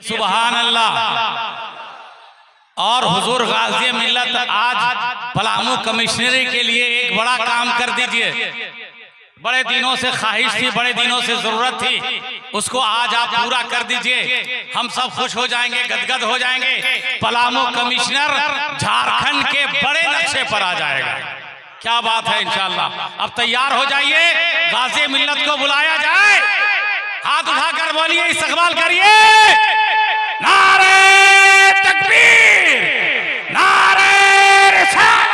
सुभान अल्लाह। और हुजूर गाज़ी मिल्लत आज पलामू कमिश्नरी के लिए एक बड़ा काम कर दीजिए। बड़े दिनों से ख्वाहिश थी, बड़े दिनों से जरूरत थी, उसको आज आप पूरा कर दीजिए। हम सब खुश हो जाएंगे, गदगद हो जाएंगे। पलामू कमिश्नर झारखंड के बड़े नक्शे पर आ जाएगा। क्या बात है, इंशाअल्लाह। अब तैयार हो जाइए, गाज़ी मिल्लत को बुलाया जाए। हाथ उठाकर बोलिए, इस्तकबाल करिए। नारे तकबीर, नारे रिसालत,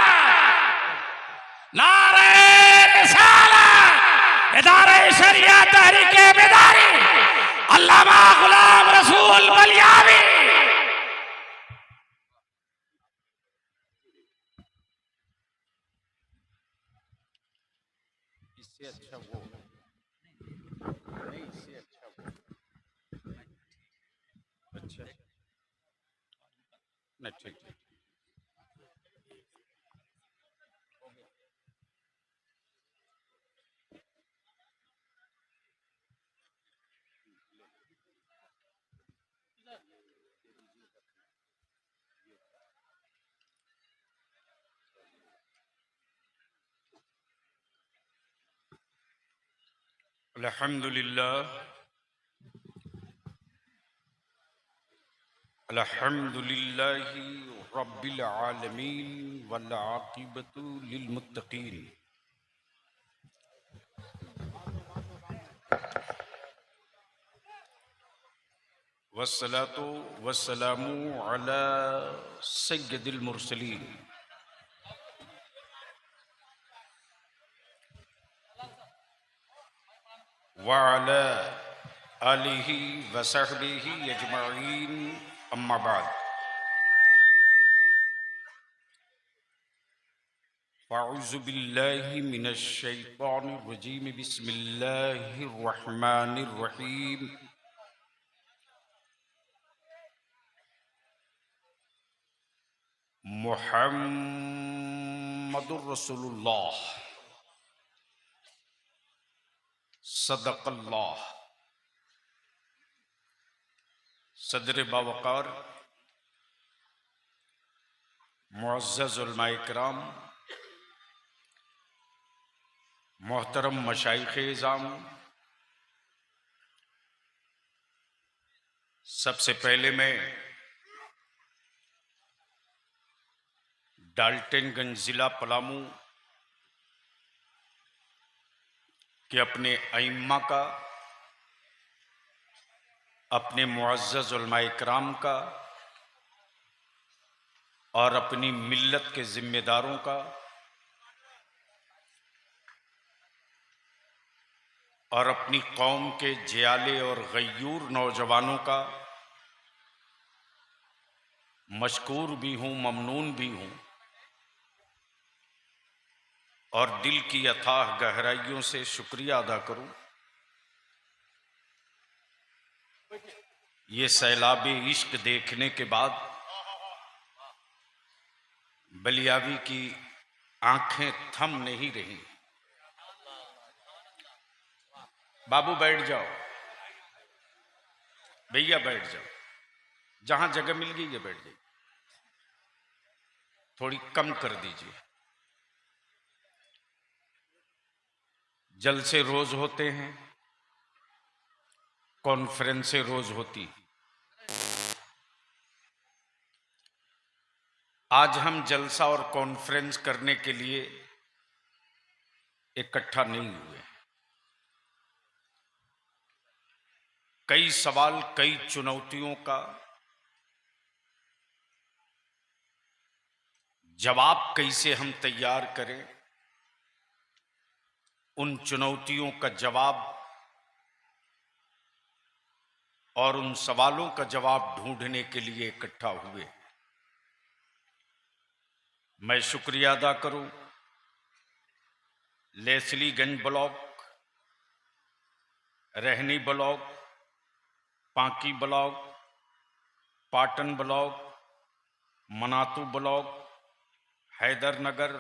नारे रिसालत, इदारे शरिया तहरीके बेदारी, अल्लामा गुलाम रसूल बलियावी। इससे अच्छा वो नहीं, इससे अच्छा वो अच्छा नहीं, ठीक ठीक। अल्हम्दुलिल्लाह, अल्हम्दुलिल्लाहि रब्बिल आलमीन वल आक़िबतु लिल मुत्तक़ीन। वस्सलातु वस्सलामु अला सय्यदिल मुरसलीन व अला आलिहि व सहबिहि अजमईन, अम्मा बाद। अऊज़ु बिल्लाहि मिनश शैतानिर रजीम, बिस्मिल्लाहिर रहमानिर रहीम। मुहम्मदुर रसूलुल्लाह, सदक़ल्लाह। सदर बावक़ार मुअज़्ज़ज़ उलमाए किराम, मोहतरम मशाइख़-ए-इज़ाम, सबसे पहले मैं डाल्टनगंज ज़िला पलामू के अपने अइम्मा का, अपने मुअज़्ज़ज़ उलमाए किराम का और अपनी मिल्लत के जिम्मेदारों का और अपनी कौम के जियाले और गयूर नौजवानों का मशकूर भी हूँ, ममनून भी हूँ और दिल की अथाह गहराइयों से शुक्रिया अदा करूँ। ये सैलाब इश्क देखने के बाद बलियावी की आंखें थम नहीं रही। बाबू बैठ जाओ, भैया बैठ जाओ, जहां जगह मिल गई है बैठ जाइए, थोड़ी कम कर दीजिए। जलसे रोज होते हैं, कॉन्फ्रेंसें रोज होती। आज हम जलसा और कॉन्फ्रेंस करने के लिए इकट्ठा नहीं हुए। कई सवाल, कई चुनौतियों का जवाब कैसे हम तैयार करें, उन चुनौतियों का जवाब और उन सवालों का जवाब ढूंढने के लिए इकट्ठा हुए। मैं शुक्रिया अदा करूं Lesliganj block, Rahni block, Panki block, Patan block, Manatu block, Haidarnagar,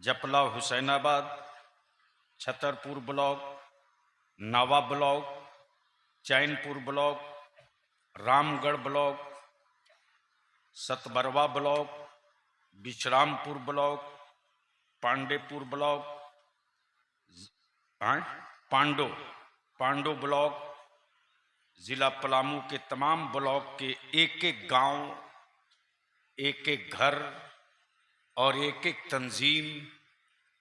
Japla Hussainabad, Chhatarpur block, Nawa block, Chainpur block, Ramgarh block, Satbarwa block, Vishrampur block, Pandepur block, Pando block, जिला पलामू के तमाम ब्लॉक के एक एक गांव, एक एक घर और एक एक तंजीम,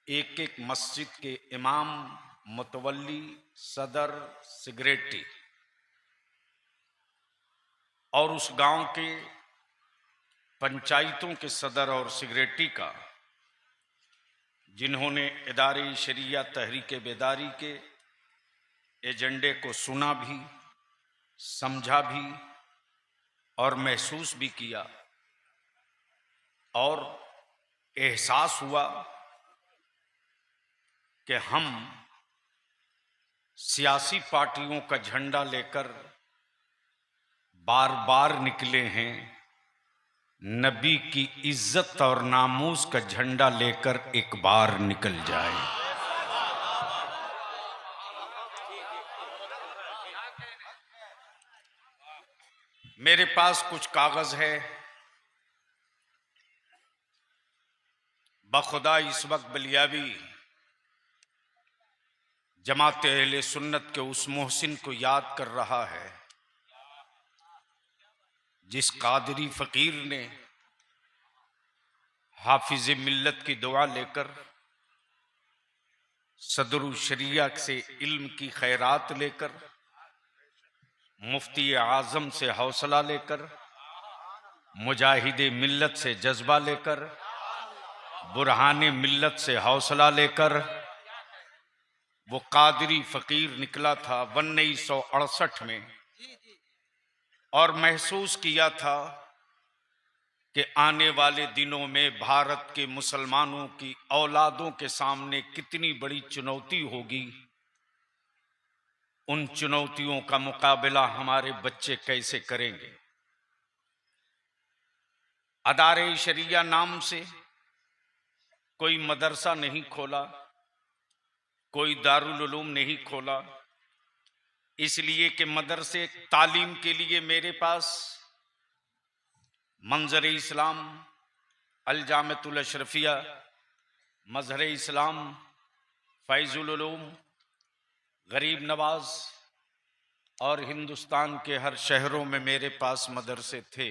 एक एक मस्जिद के इमाम, मुतवल्ली, सदर, सेक्रेटरी और उस गांव के पंचायतों के सदर और सेक्रेटरी का, जिन्होंने इदारे शरिया तहरीक बेदारी के एजेंडे को सुना भी, समझा भी और महसूस भी किया और एहसास हुआ कि हम सियासी पार्टियों का झंडा लेकर बार बार निकले हैं, नबी की इज्जत और नामूस का झंडा लेकर एक बार निकल जाए। मेरे पास कुछ कागज है, बखुदा इस वक्त बलियावी जमात अहले सुन्नत के उस मोहसिन को याद कर रहा है जिस कादरी फकीर ने हाफिज मिल्लत की दुआ लेकर, सदरुल शरिया से इल्म की खैरात लेकर, मुफ्ती आजम से हौसला लेकर, मुजाहिद मिल्लत से जज्बा लेकर, बुरहान मिल्लत से हौसला लेकर वो कादरी फकीर निकला था 1968 में और महसूस किया था कि आने वाले दिनों में भारत के मुसलमानों की औलादों के सामने कितनी बड़ी चुनौती होगी। उन चुनौतियों का मुकाबला हमारे बच्चे कैसे करेंगे। अदारे शरिया नाम से कोई मदरसा नहीं खोला, कोई दारुल उलूम नहीं खोला, इसलिए कि मदरसे तालीम के लिए मेरे पास मंजर इस्लाम, अल जामतुल अशरफिया, मजहर इस्लाम, फैजुल उलूम, गरीब नवाज और हिंदुस्तान के हर शहरों में मेरे पास मदरसे थे,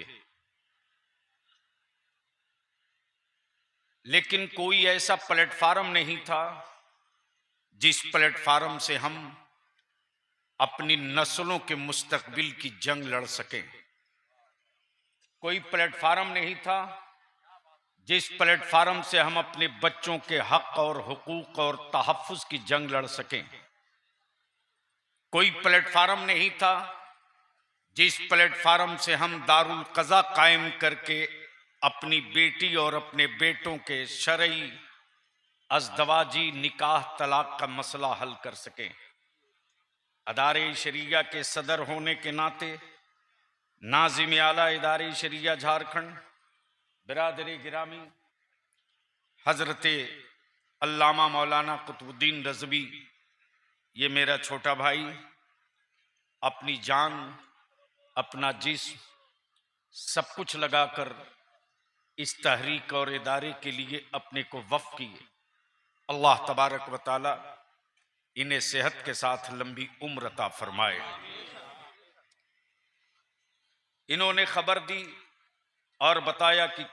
लेकिन कोई ऐसा प्लेटफार्म नहीं था जिस प्लेटफार्म से हम अपनी नस्लों के मुस्तकबिल की जंग लड़ सकें। कोई प्लेटफार्म नहीं था जिस प्लेटफार्म से हम अपने बच्चों के हक और हुकूक और तहफ़्फ़ुज़ की जंग लड़ सकें। कोई प्लेटफार्म नहीं था जिस प्लेटफार्म से हम दारुल क़ज़ा कायम करके अपनी बेटी और अपने बेटों के शरई अज़दवाजी निकाह तलाक का मसला हल कर सकें। अदारे शरिया के सदर होने के नाते नाज़िम आला इदारे शरिया झारखंड, बिरादरी गिरामी हजरत अल्लामा मौलाना कुतुबुद्दीन रज़वी, ये मेरा छोटा भाई, अपनी जान, अपना जिस्म सब कुछ लगाकर इस तहरीक और इदारे के लिए अपने को वक्फ किए। अल्लाह तबारक व तआला इन्हें सेहत के साथ लंबी उम्र अता फरमाए। इन्होंने खबर दी और बताया कि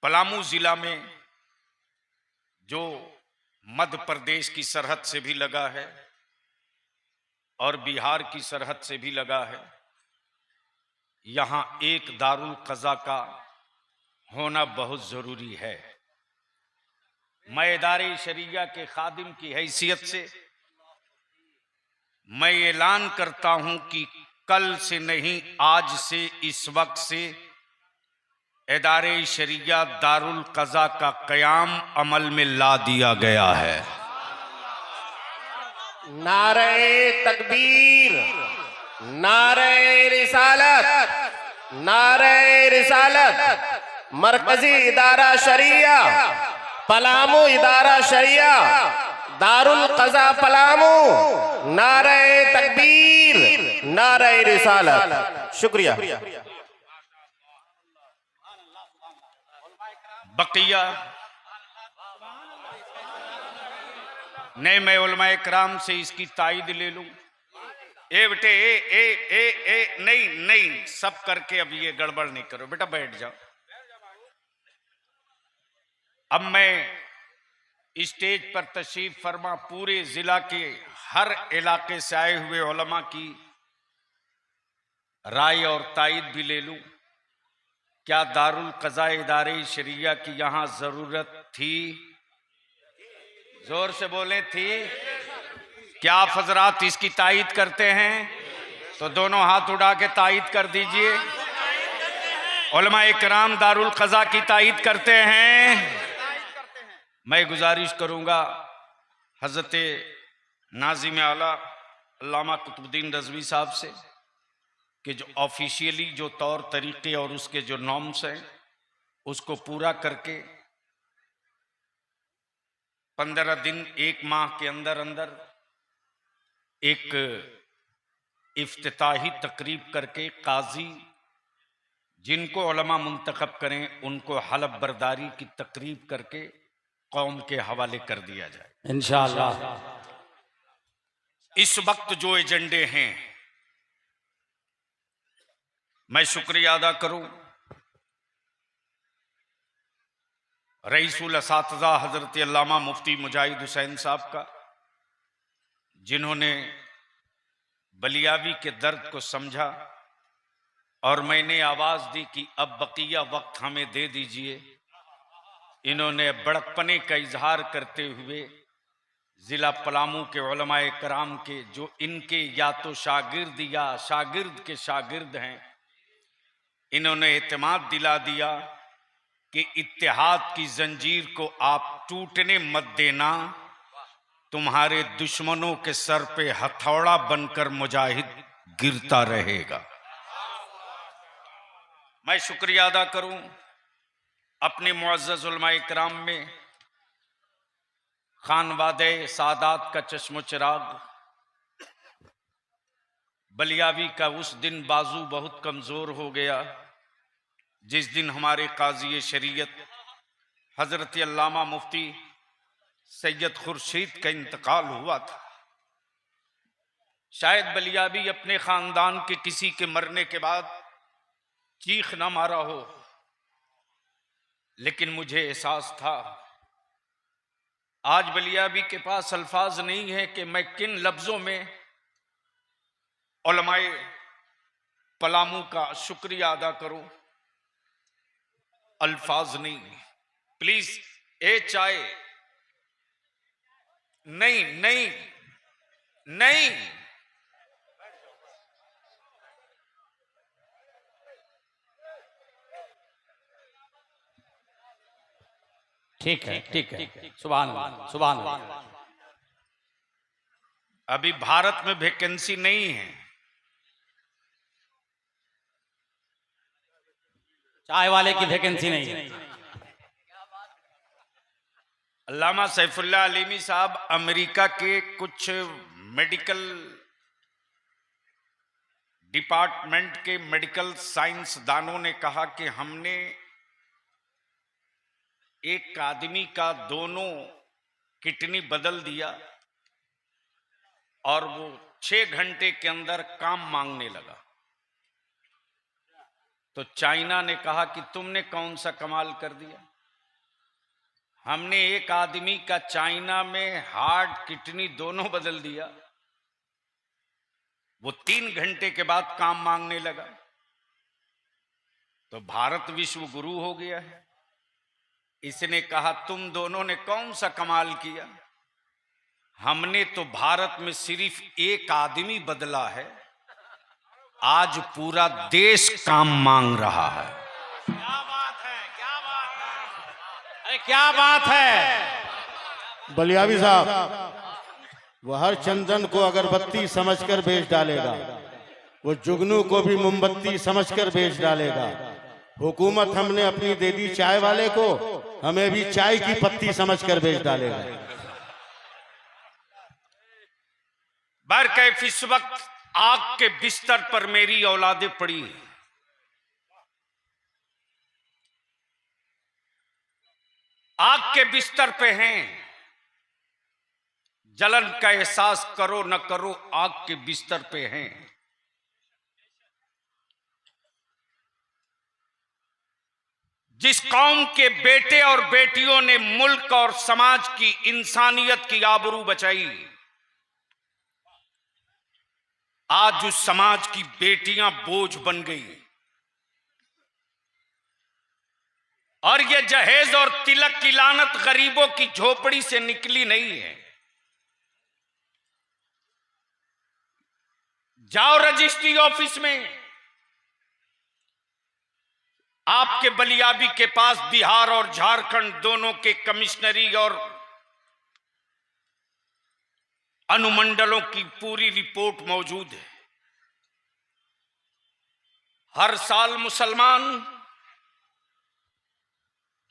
पलामू जिला में जो मध्य प्रदेश की सरहद से भी लगा है और बिहार की सरहद से भी लगा है, यहाँ एक दारुल क़ज़ा का होना बहुत जरूरी है। मैं इदारे शरिया के खादिम की हैसियत से मैं ऐलान करता हूं कि कल से नहीं, आज से, इस वक्त से इदारे शरिया दारुल क़ज़ा का क़याम अमल में ला दिया गया है। नारे तकबीर, नारे रिसालत, नारे रिसालत। मरकजी इदारा शरिया पलामू, इदारा शरिया दारुल क़ज़ा पलामू। नारे तकबीर, नारे रिसालत। शुक्रिया। बकिया नहीं, मैं उलमाए कराम से इसकी तायद ले लूं। ए बेटे ए नहीं नहीं, सब करके अब ये गड़बड़ नहीं करो बेटा, बैठ जाओ। अब मैं स्टेज पर तशरीफ फरमा पूरे जिला के हर इलाके से आए हुए उलमा की राय और तायद भी ले लूं। क्या दारुल क़ज़ा इदारे शरिया की यहां जरूरत थी? जोर से बोले, थी? क्या आप हजरात इसकी तायद करते हैं? तो दोनों हाथ उठा के तायद कर दीजिए। उलमा इकराम दारुल क़ज़ा की तायद करते हैं। मैं गुजारिश करूंगा हजरत नाज़िम आला अल्लामा कुतुबुद्दीन रज़वी साहब से कि जो ऑफिशियली जो तौर तरीके और उसके जो नॉर्म्स हैं उसको पूरा करके 15 दिन 1 माह के अंदर अंदर एक इफ्तिताही तकरीब करके काजी जिनको उलमा मुंतखब करें उनको हलफ बरदारी की तकरीब करके कौम के हवाले कर दिया जाए इंशाअल्लाह। इस वक्त जो एजेंडे हैं, मैं शुक्रिया अदा करूं रईसुल असातिज़ा हजरत अल्लामा मुफ्ती मुजाहिद हुसैन साहब का, जिन्होंने बलियावी के दर्द को समझा और मैंने आवाज दी कि अब बकिया वक्त हमें दे दीजिए। इन्होंने बड़कपने का इजहार करते हुए जिला पलामू के उलमाए कराम के जो इनके या तो शागिर्द या शागिर्द के शागिर्द हैं, इन्होंने एतमाद दिला दिया कि इत्तेहाद की जंजीर को आप टूटने मत देना, तुम्हारे दुश्मनों के सर पे हथौड़ा बनकर मुजाहिद गिरता रहेगा। मैं शुक्रिया अदा करूं अपने मुअज़्ज़ज़ उलमाए किराम में खानवादे सादात का चश्मो चिराग बलियावी का उस दिन बाजू बहुत कमजोर हो गया जिस दिन हमारे काजी शरीयत हजरत अल्लामा मुफ्ती सैयद खुर्शीद का इंतकाल हुआ था। शायद बलियावी अपने खानदान के किसी के मरने के बाद चीख न मारा हो, लेकिन मुझे एहसास था आज बलियावी के पास अल्फाज नहीं है कि मैं किन लफ्जों में उलमाए पलामू का शुक्रिया अदा करूं। अल्फाज नहीं। प्लीज ए चाय नहीं नहीं नहीं, ठीक है ठीक है, सुभान अल्लाह सुभान अल्लाह। अभी भारत में वैकेंसी नहीं है। चाय वाले की वैकेंसी नहीं है। अल्लामा सैफुल्लाह अलीमी साहब अमेरिका के कुछ मेडिकल डिपार्टमेंट के मेडिकल साइंस दानों ने कहा कि हमने एक आदमी का दोनों किडनी बदल दिया और वो 6 घंटे के अंदर काम मांगने लगा। तो चाइना ने कहा कि तुमने कौन सा कमाल कर दिया, हमने एक आदमी का चाइना में हार्ट किडनी दोनों बदल दिया, वो 3 घंटे के बाद काम मांगने लगा। तो भारत विश्व गुरु हो गया है। इसने कहा तुम दोनों ने कौन सा कमाल किया, हमने तो भारत में सिर्फ एक आदमी बदला है, आज पूरा देश काम मांग रहा है। क्या बात है, क्या बात है, अरे क्या बात है। बलियावी साहब वो हर चंदन को अगरबत्ती समझकर बेच डालेगा, वो जुगनू को भी मोमबत्ती समझकर बेच डालेगा। हुकूमत हमने अपनी दे दी चाय वाले को, हमें भी चाय की पत्ती समझकर बेच डालेगा। बरकैफ इस वक्त आग के बिस्तर पर मेरी औलादें पड़ी हैं। आग के बिस्तर पे हैं। जलन का एहसास करो न करो, आग के बिस्तर पे हैं। जिस कौम के बेटे और बेटियों ने मुल्क और समाज की, इंसानियत की आबरू बचाई, आज उस समाज की बेटियां बोझ बन गई। और ये जहेज और तिलक की लानत गरीबों की झोपड़ी से निकली नहीं है। जाओ रजिस्ट्री ऑफिस में, आपके बलियाबी के पास बिहार और झारखंड दोनों के कमिश्नरी और अनुमंडलों की पूरी रिपोर्ट मौजूद है। हर साल मुसलमान,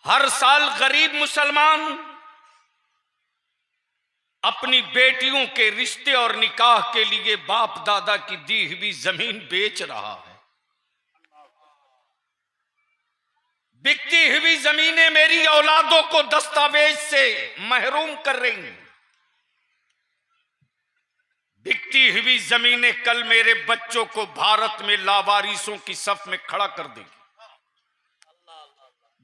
हर साल गरीब मुसलमान अपनी बेटियों के रिश्ते और निकाह के लिए बाप दादा की दी हुई जमीन बेच रहा है। बिकती हुई जमीनें मेरी औलादों को दस्तावेज से महरूम कर रही हैं। बिकती हुई जमीनें कल मेरे बच्चों को भारत में लावारिसों की सफ में खड़ा कर देगी।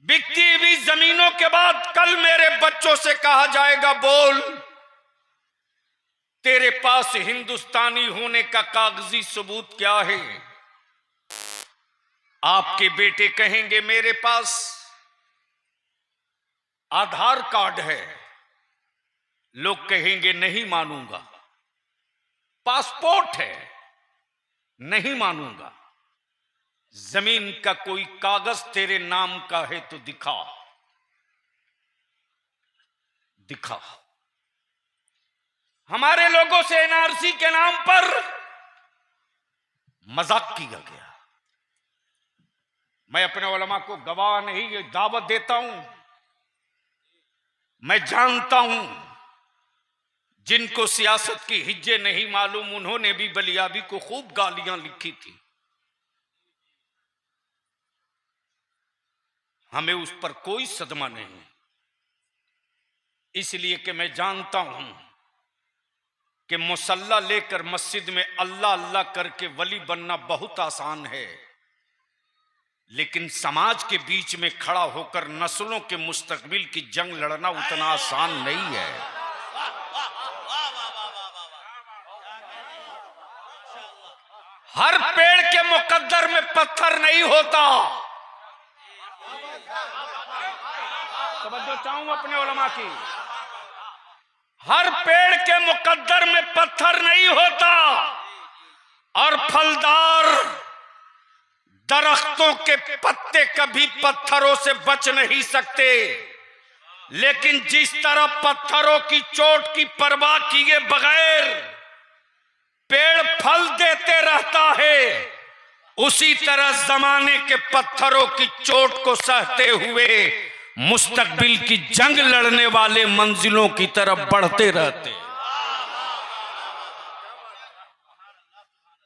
बिकती हुई जमीनों के बाद कल मेरे बच्चों से कहा जाएगा, बोल तेरे पास हिंदुस्तानी होने का कागजी सबूत क्या है? आपके बेटे कहेंगे मेरे पास आधार कार्ड है। लोग कहेंगे नहीं मानूंगा। पासपोर्ट है, नहीं मानूंगा। जमीन का कोई कागज तेरे नाम का है तो दिखा, दिखा। हमारे लोगों से एनआरसी के नाम पर मजाक किया गया। मैं अपने उलमा को गवाह नहीं, ये दावत देता हूं। मैं जानता हूं जिनको सियासत की हिज्जे नहीं मालूम, उन्होंने भी बलियाबी को खूब गालियां लिखी थी। हमें उस पर कोई सदमा नहीं, इसलिए कि मैं जानता हूं कि मुसल्ला लेकर मस्जिद में अल्लाह अल्लाह करके वली बनना बहुत आसान है, लेकिन समाज के बीच में खड़ा होकर नस्लों के मुस्तकबिल की जंग लड़ना उतना आसान नहीं है। हर पेड़ के मुकद्दर में पत्थर नहीं होता। तवज्जो चाहूं अपने उलमा की। हर पेड़ के मुकद्दर में पत्थर नहीं होता, और फलदार दरख्तों के पत्ते कभी पत्थरों से बच नहीं सकते। लेकिन जिस तरह पत्थरों की चोट की परवाह किए बगैर पेड़ फल देते रहता है, उसी तरह जमाने के पत्थरों की चोट को सहते हुए मुस्तकबिल की जंग लड़ने वाले मंजिलों की तरफ बढ़ते रहते।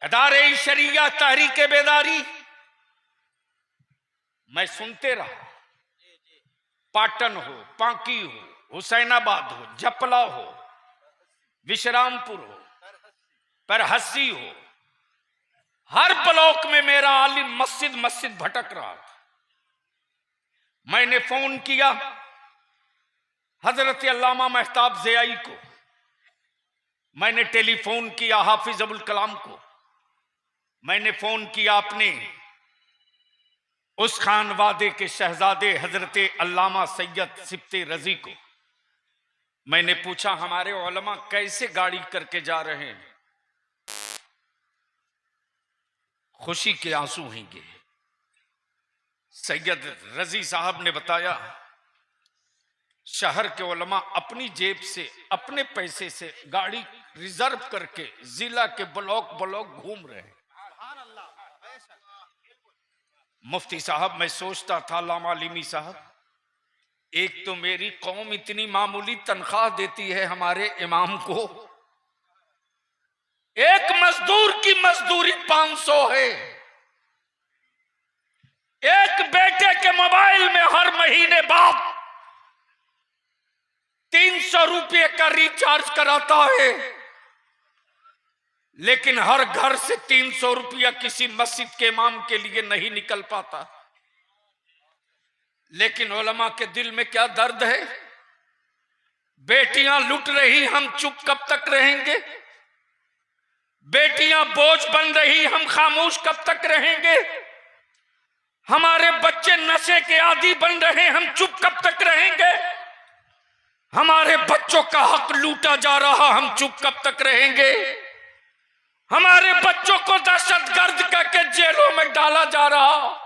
अदारे शरिया तहरीके बेदारी मैं सुनते रहा। पाटन हो, पांकी हो, हुसैनाबाद हो, जपला हो, विश्रामपुर हो, परहस्सी हो, हर ब्लॉक में मेरा आलिम मस्जिद मस्जिद भटक रहा था। मैंने फोन किया हजरत अल्लामा महताब ज़ियाई को, मैंने टेलीफोन किया हाफिज अबुल कलाम को, मैंने फोन किया अपने उस खान वादे के शहजादे हजरत अल्लामा सैयद सिफ्ते रजी को। मैंने पूछा हमारे उलमा कैसे गाड़ी करके जा रहे हैं? खुशी के आंसू होंगे। सैयद रजी साहब ने बताया शहर के उलमा अपनी जेब से, अपने पैसे से गाड़ी रिजर्व करके जिला के ब्लॉक ब्लॉक घूम रहे हैं। मुफ्ती साहब मैं सोचता था लामा लिमी साहब, एक तो मेरी कौम इतनी मामूली तनख्वाह देती है हमारे इमाम को, एक मजदूर की मजदूरी 500 है। एक बेटे के मोबाइल में हर महीने बाप 300 रुपये का रिचार्ज कराता है, लेकिन हर घर से 300 रुपया किसी मस्जिद के इमाम के लिए नहीं निकल पाता। लेकिन उलमा के दिल में क्या दर्द है। बेटियां लुट रही, हम चुप कब तक रहेंगे। बेटियां बोझ बन रही, हम खामोश कब तक रहेंगे। हमारे बच्चे नशे के आदी बन रहे, हम चुप कब तक रहेंगे। हमारे बच्चों का हक लूटा जा रहा, हम चुप कब तक रहेंगे। हमारे बच्चों को दहशतगर्द करके जेलों में डाला जा रहा,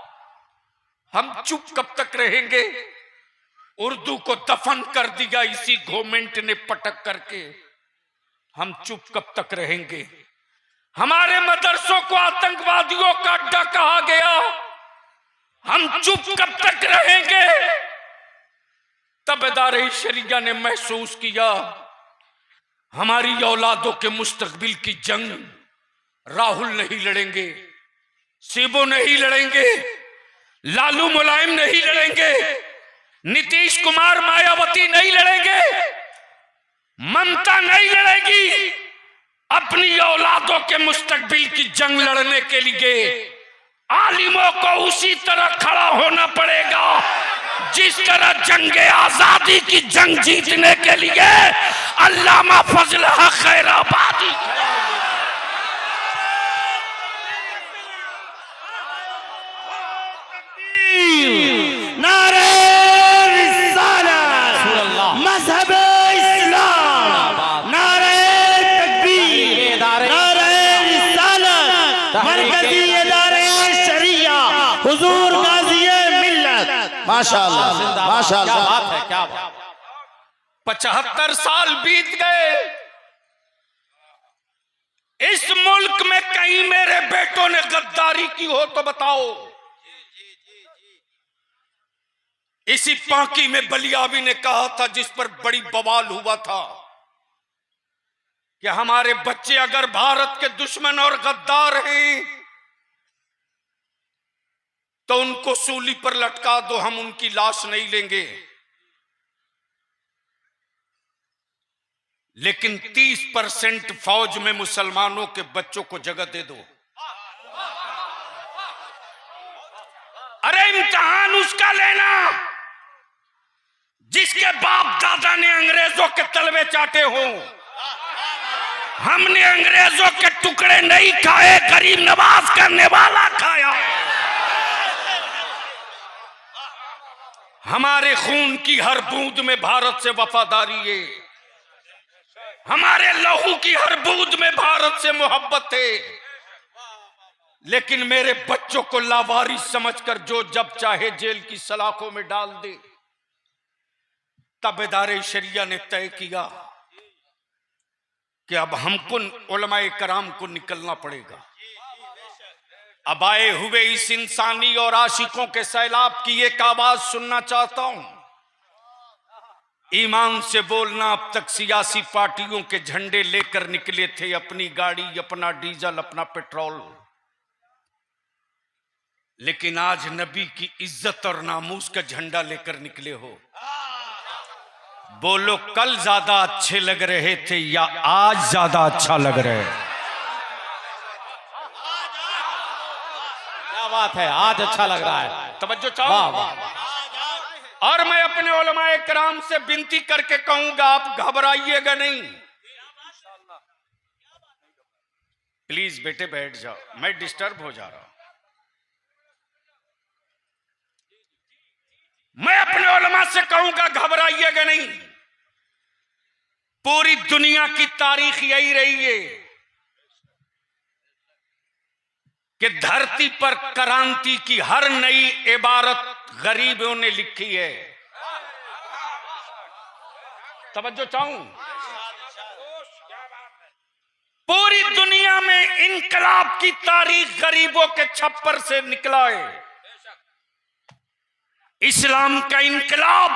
हम चुप कब तक रहेंगे। उर्दू को दफन कर दिया इसी गवर्नमेंट ने पटक करके, हम चुप कब तक रहेंगे। हमारे मदरसों को आतंकवादियों का अड्डा कहा गया, हम चुप कब तक रहेंगे। ताबेदार शरिया ने महसूस किया हमारी औलादों के मुस्तकबिल की जंग राहुल नहीं लड़ेंगे, शिबू नहीं लड़ेंगे, लालू मुलायम नहीं लड़ेंगे, नीतीश कुमार मायावती नहीं लड़ेंगे, ममता नहीं लड़ेगी। अपनी औलादों के मुस्तकबिल की जंग लड़ने के लिए आलिमों को उसी तरह खड़ा होना पड़ेगा जिस तरह जंग आजादी की जंग जीतने के लिए अल्लामा फजल हक खैराबादी नारे रिसालत मज़हब इस्लाम, नारे तकबीर, नारे रिसालत, मरकज़ी इदारे शरिया, हुजूर गाज़ी मिल्लत। माशाअल्लाह माशाअल्लाह। क्या बात है, क्या बात। 75 साल बीत गए, इस मुल्क में कहीं मेरे बेटों ने गद्दारी की हो तो बताओ। इसी पांकी में बलियाबी ने कहा था, जिस पर बड़ी बवाल हुआ था, कि हमारे बच्चे अगर भारत के दुश्मन और गद्दार हैं तो उनको सूली पर लटका दो, हम उनकी लाश नहीं लेंगे। लेकिन 30% फौज में मुसलमानों के बच्चों को जगह दे दो। अरे इम्तिहान उसका लेना जिसके बाप दादा ने अंग्रेजों के तलवे चाटे हो। हमने अंग्रेजों के टुकड़े नहीं खाए, गरीब नवाज करने वाला खाया। हमारे खून की हर बूंद में भारत से वफादारी है, हमारे लहू की हर बूंद में भारत से मोहब्बत है। लेकिन मेरे बच्चों को लावारिस समझकर जो जब चाहे जेल की सलाखों में डाल दे। ताबेदार शरिया ने तय किया कि अब हमको उलमाए कराम को निकलना पड़ेगा। अब आए हुए इस इंसानी और आशिकों के सैलाब की एक आवाज सुनना चाहता हूं। ईमान से बोलना, अब तक सियासी पार्टियों के झंडे लेकर निकले थे, अपनी गाड़ी, अपना डीजल, अपना पेट्रोल। लेकिन आज नबी की इज्जत और नामूस का झंडा लेकर निकले हो। बोलो, कल ज्यादा अच्छे लग रहे थे या आज ज्यादा अच्छा लग रहे हैं? क्या बात है, आज अच्छा लग रहा है। तवज्जो चाहो। और मैं अपने उलमाए कराम से विनती करके कहूंगा, आप घबराइएगा नहीं। प्लीज बेटे बैठ जाओ, मैं डिस्टर्ब हो जा रहा हूं। मैं अपने उलमा से कहूंगा, घबराइएगा नहीं। पूरी दुनिया की तारीख यही रही है कि धरती पर क्रांति की हर नई इबारत गरीबों ने लिखी है। तवज्जो चाहूं, पूरी दुनिया में इनकलाब की तारीख गरीबों के छप्पर से निकला है। इस्लाम का इनकलाब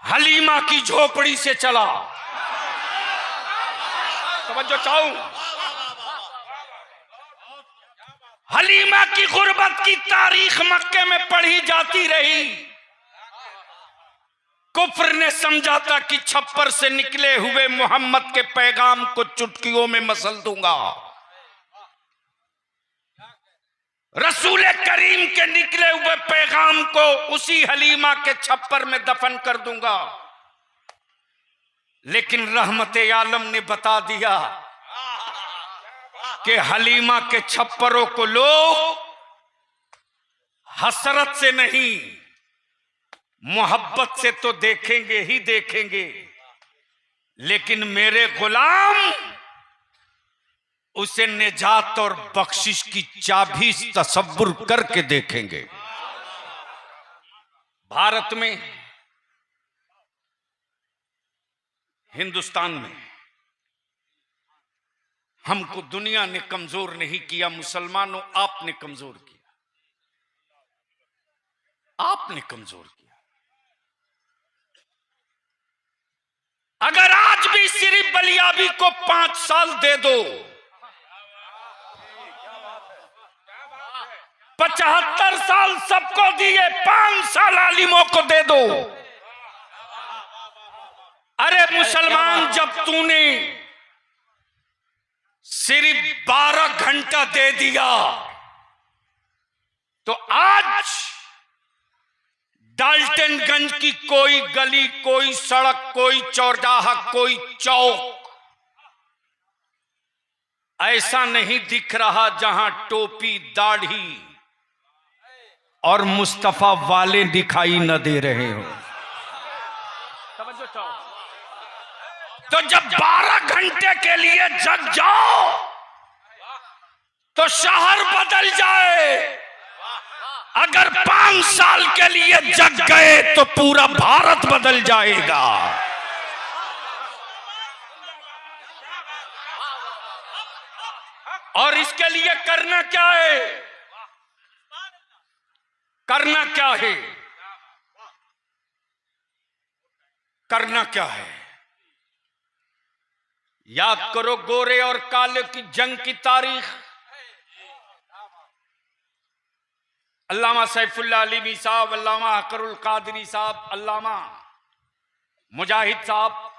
हलीमा की झोपड़ी से चला। तवज्जो चाहूं। हलीमा की गुर्बत की तारीख मक्के में पढ़ी जाती रही। कुफ्र ने समझा था कि छप्पर से निकले हुए मोहम्मद के पैगाम को चुटकियों में मसल दूंगा। रसूल करीम के निकले हुए पैगाम को उसी हलीमा के छप्पर में दफन कर दूंगा। लेकिन रहमत आलम ने बता दिया कि हलीमा के छप्परों को लोग हसरत से नहीं, मोहब्बत से तो देखेंगे ही देखेंगे, लेकिन मेरे गुलाम उसे निजात और बख्शिश की चाबी तसव्वुर करके देखेंगे। भारत में, हिंदुस्तान में हमको दुनिया ने कमजोर नहीं किया, मुसलमानों आपने कमजोर किया, आपने कमजोर किया। अगर आज भी सिर्फ बलियाबी को 5 साल दे दो, 75 साल सबको दिए, 5 साल आलिमों को दे दो। अरे मुसलमान, जब तूने सिर्फ 12 घंटा दे दिया तो आज डाल्टनगंज की कोई गली, कोई सड़क, कोई चौराहा, कोई चौक ऐसा नहीं दिख रहा जहां टोपी, दाढ़ी और मुस्तफा वाले दिखाई न दे रहे हो। तो जब 12 घंटे के लिए जग जाओ तो शहर बदल जाए, अगर 5 साल के लिए जग गए तो पूरा भारत बदल जाएगा। और इसके लिए करना क्या है? करना क्या है? करना क्या है? याद करो गोरे और काले की जंग की तारीख। अल्लामा सैफुल्लाह अलीमी साहब, अल्लामा हकरुल कादरी साहब, अल्लामा मुजाहिद साहब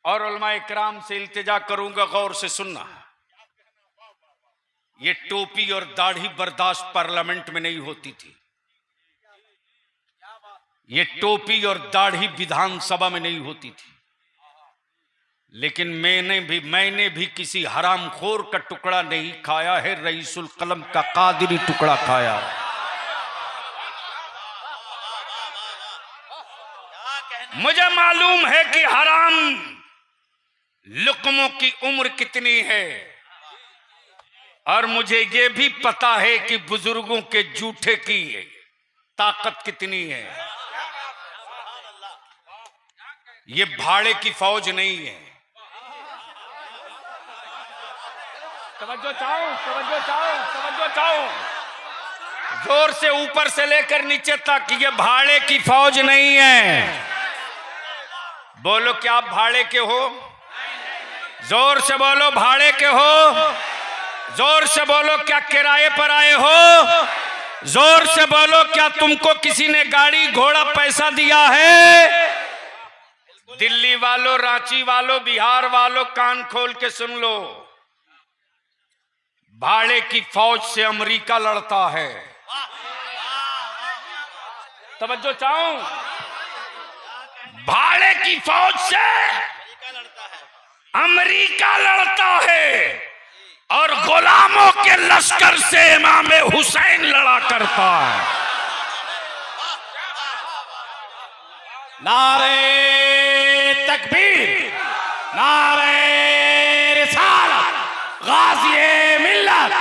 और उलमा इकराम से इल्तिजा करूंगा, गौर से सुनना। ये टोपी और दाढ़ी बर्दाश्त पार्लियामेंट में नहीं होती थी, ये टोपी और दाढ़ी विधानसभा में नहीं होती थी। लेकिन मैंने भी किसी हरामखोर का टुकड़ा नहीं खाया है, रईसुल कलम का कादरी टुकड़ा खाया। मुझे मालूम है कि हराम लुक़्मों की उम्र कितनी है, और मुझे ये भी पता है कि बुजुर्गों के जूठे की ताकत कितनी है। ये भाड़े की फौज नहीं है। तवज्जो चाहो, तवज्जो चाहो, तवज्जो चाहो, जोर से, ऊपर से लेकर नीचे तक, ये भाड़े की फौज नहीं है। बोलो, क्या आप भाड़े के हो? जोर से बोलो, भाड़े के हो? जोर से बोलो, क्या किराए पर आए हो? जोर से बोलो, क्या तुमको किसी ने गाड़ी घोड़ा पैसा दिया है? दिल्ली वालों, रांची वालों, बिहार वालों, कान खोल के सुन लो, भाड़े की फौज से अमेरिका लड़ता है। तवज्जो चाहूं, भाड़े की फौज से अमेरिका लड़ता है, और गुलामों के लश्कर से इमाम हुसैन लड़ा करता है। नारे तकबीर, नारे रिसालत, गाज़िए मिल्लत।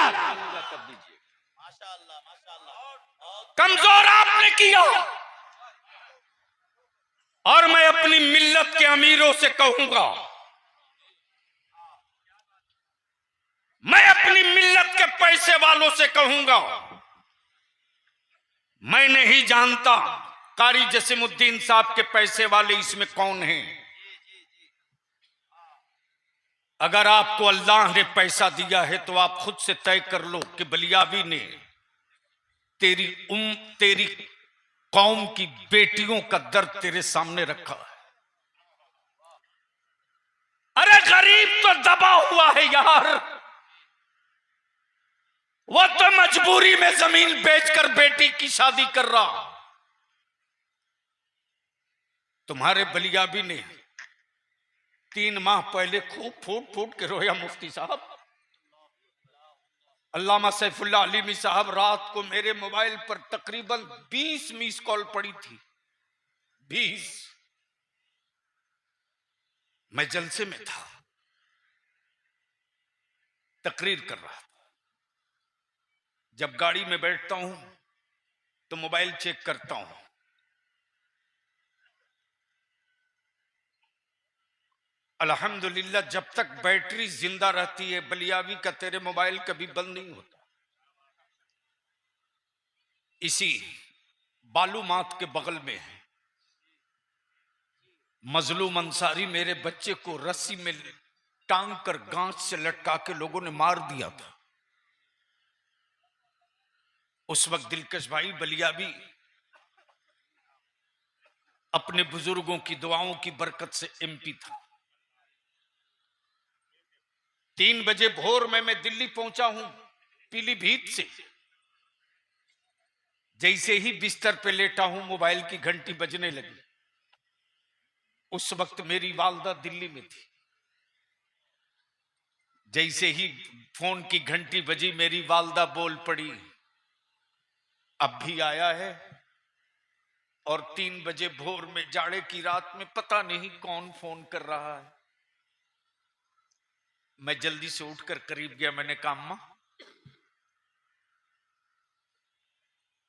कमजोर आपने किया, और मैं अपनी मिल्लत के अमीरों से कहूंगा, मैं अपनी मिल्लत के पैसे वालों से कहूंगा, मैं नहीं जानता कारी जसीमुद्दीन साहब के पैसे वाले इसमें कौन हैं। अगर आपको अल्लाह ने पैसा दिया है तो आप खुद से तय कर लो कि बलियाबी ने तेरी कौम की बेटियों का दर्द तेरे सामने रखा है। अरे गरीब तो दबा हुआ है यार, वो तो मजबूरी में जमीन बेचकर बेटी की शादी कर रहा। तुम्हारे बलियाबी ने 3 माह पहले खूब फूट फूट के रोया मुफ्ती साहब। अल्लामा सैफुल्लाह अलीमी साहब रात को मेरे मोबाइल पर तकरीबन 20 मिस कॉल पड़ी थी, 20। मैं जलसे में था, तकरीर कर रहा था। जब गाड़ी में बैठता हूं तो मोबाइल चेक करता हूं, अल्हम्दुलिल्लाह जब तक बैटरी जिंदा रहती है बलियाबी का तेरे मोबाइल कभी बंद नहीं होता। इसी बालूमात के बगल में है, मजलूम अंसारी मेरे बच्चे को रस्सी में टांग कर गांठ से लटका के लोगों ने मार दिया था। उस वक्त दिलकश भाई बलियाबी अपने बुजुर्गों की दुआओं की बरकत से एमपी था। 3 बजे भोर में मैं दिल्ली पहुंचा हूं पीलीभीत से। जैसे ही बिस्तर पे लेटा हूं मोबाइल की घंटी बजने लगी। उस वक्त मेरी वालदा दिल्ली में थी। जैसे ही फोन की घंटी बजी मेरी वालदा बोल पड़ी, अब भी आया है। और 3 बजे भोर में जाड़े की रात में पता नहीं कौन फोन कर रहा है। मैं जल्दी से उठकर करीब गया। मैंने कहा अम्मा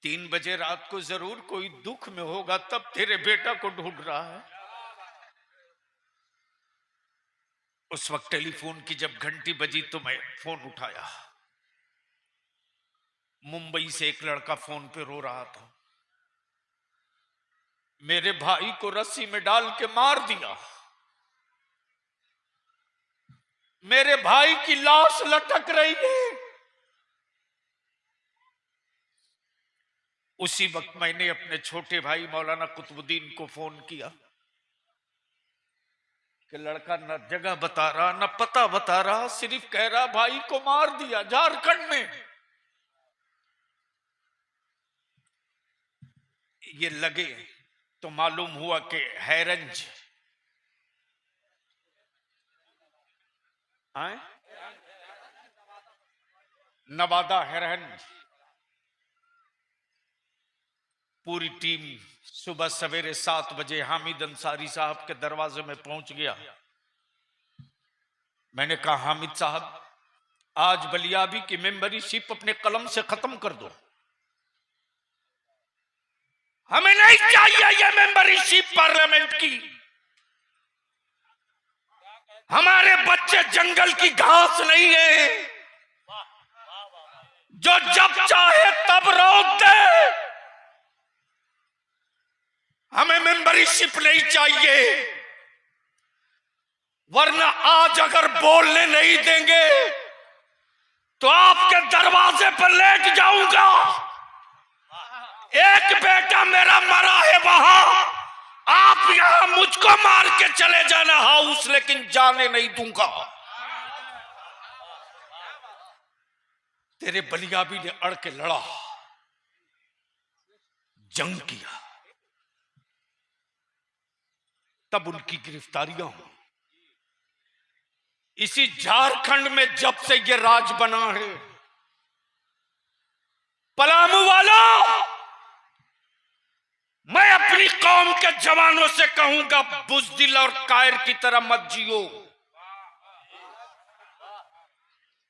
3 बजे रात को जरूर कोई दुख में होगा, तब तेरे बेटा को ढूंढ रहा है। उस वक्त टेलीफोन की जब घंटी बजी तो मैं फोन उठाया। मुंबई से एक लड़का फोन पे रो रहा था, मेरे भाई को रस्सी में डाल के मार दिया, मेरे भाई की लाश लटक रही है। उसी वक्त मैंने अपने छोटे भाई मौलाना कुतुबुद्दीन को फोन किया कि लड़का न जगह बता रहा न पता बता रहा, सिर्फ कह रहा भाई को मार दिया झारखंड में। ये लगे तो मालूम हुआ कि हैरंज नवादा हैरंज। पूरी टीम सुबह सवेरे 7 बजे हामिद अंसारी साहब के दरवाजे में पहुंच गया। मैंने कहा हामिद साहब आज बलियाबी की मेंबरशिप अपने कलम से खत्म कर दो, हमें नहीं चाहिए ये मेंबरशिप पार्लियामेंट की। हमारे बच्चे जंगल की घास नहीं है जो जब चाहे तब रोक दे। हमें मेंबरशिप नहीं चाहिए, वरना आज अगर बोलने नहीं देंगे तो आपके दरवाजे पर लेट जाऊंगा। एक बेटा मेरा मरा है वहां, आप यहां मुझको मार के चले जाना हाउस, लेकिन जाने नहीं दूंगा। तेरे बलियाबी ने अड़ के लड़ा, जंग किया, तब उनकी गिरफ्तारियां हुई। इसी झारखंड में जब से ये राज बना है, पलामू वालों, मैं अपनी कौम के जवानों से कहूंगा बुज़दिल और कायर की तरह मत जियो।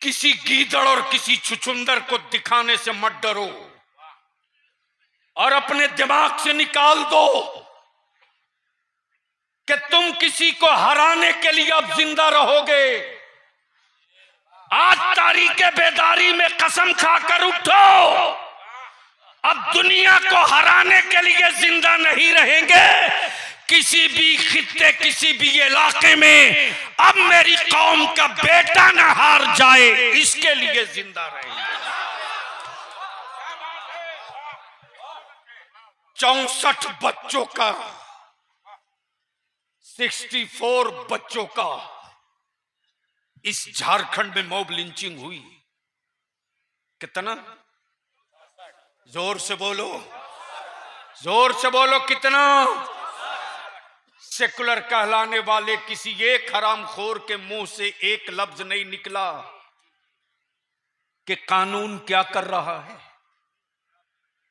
किसी गीदड़ और किसी छुछुंदर को दिखाने से मत डरो और अपने दिमाग से निकाल दो कि तुम किसी को हराने के लिए अब जिंदा रहोगे। आज तारीख बेदारी में कसम खाकर उठो, अब दुनिया को हराने के लिए जिंदा नहीं रहेंगे, किसी भी खित्ते किसी भी इलाके में अब मेरी कौम का बेटा न हार जाए, इसके लिए जिंदा रहेंगे। 64 बच्चों का, 64 बच्चों का इस झारखंड में मॉब लिंचिंग हुई। कितना? जोर से बोलो, जोर से बोलो, कितना? सेकुलर कहलाने वाले किसी एक हरामखोर के मुंह से एक लफ्ज नहीं निकला कि कानून क्या कर रहा है,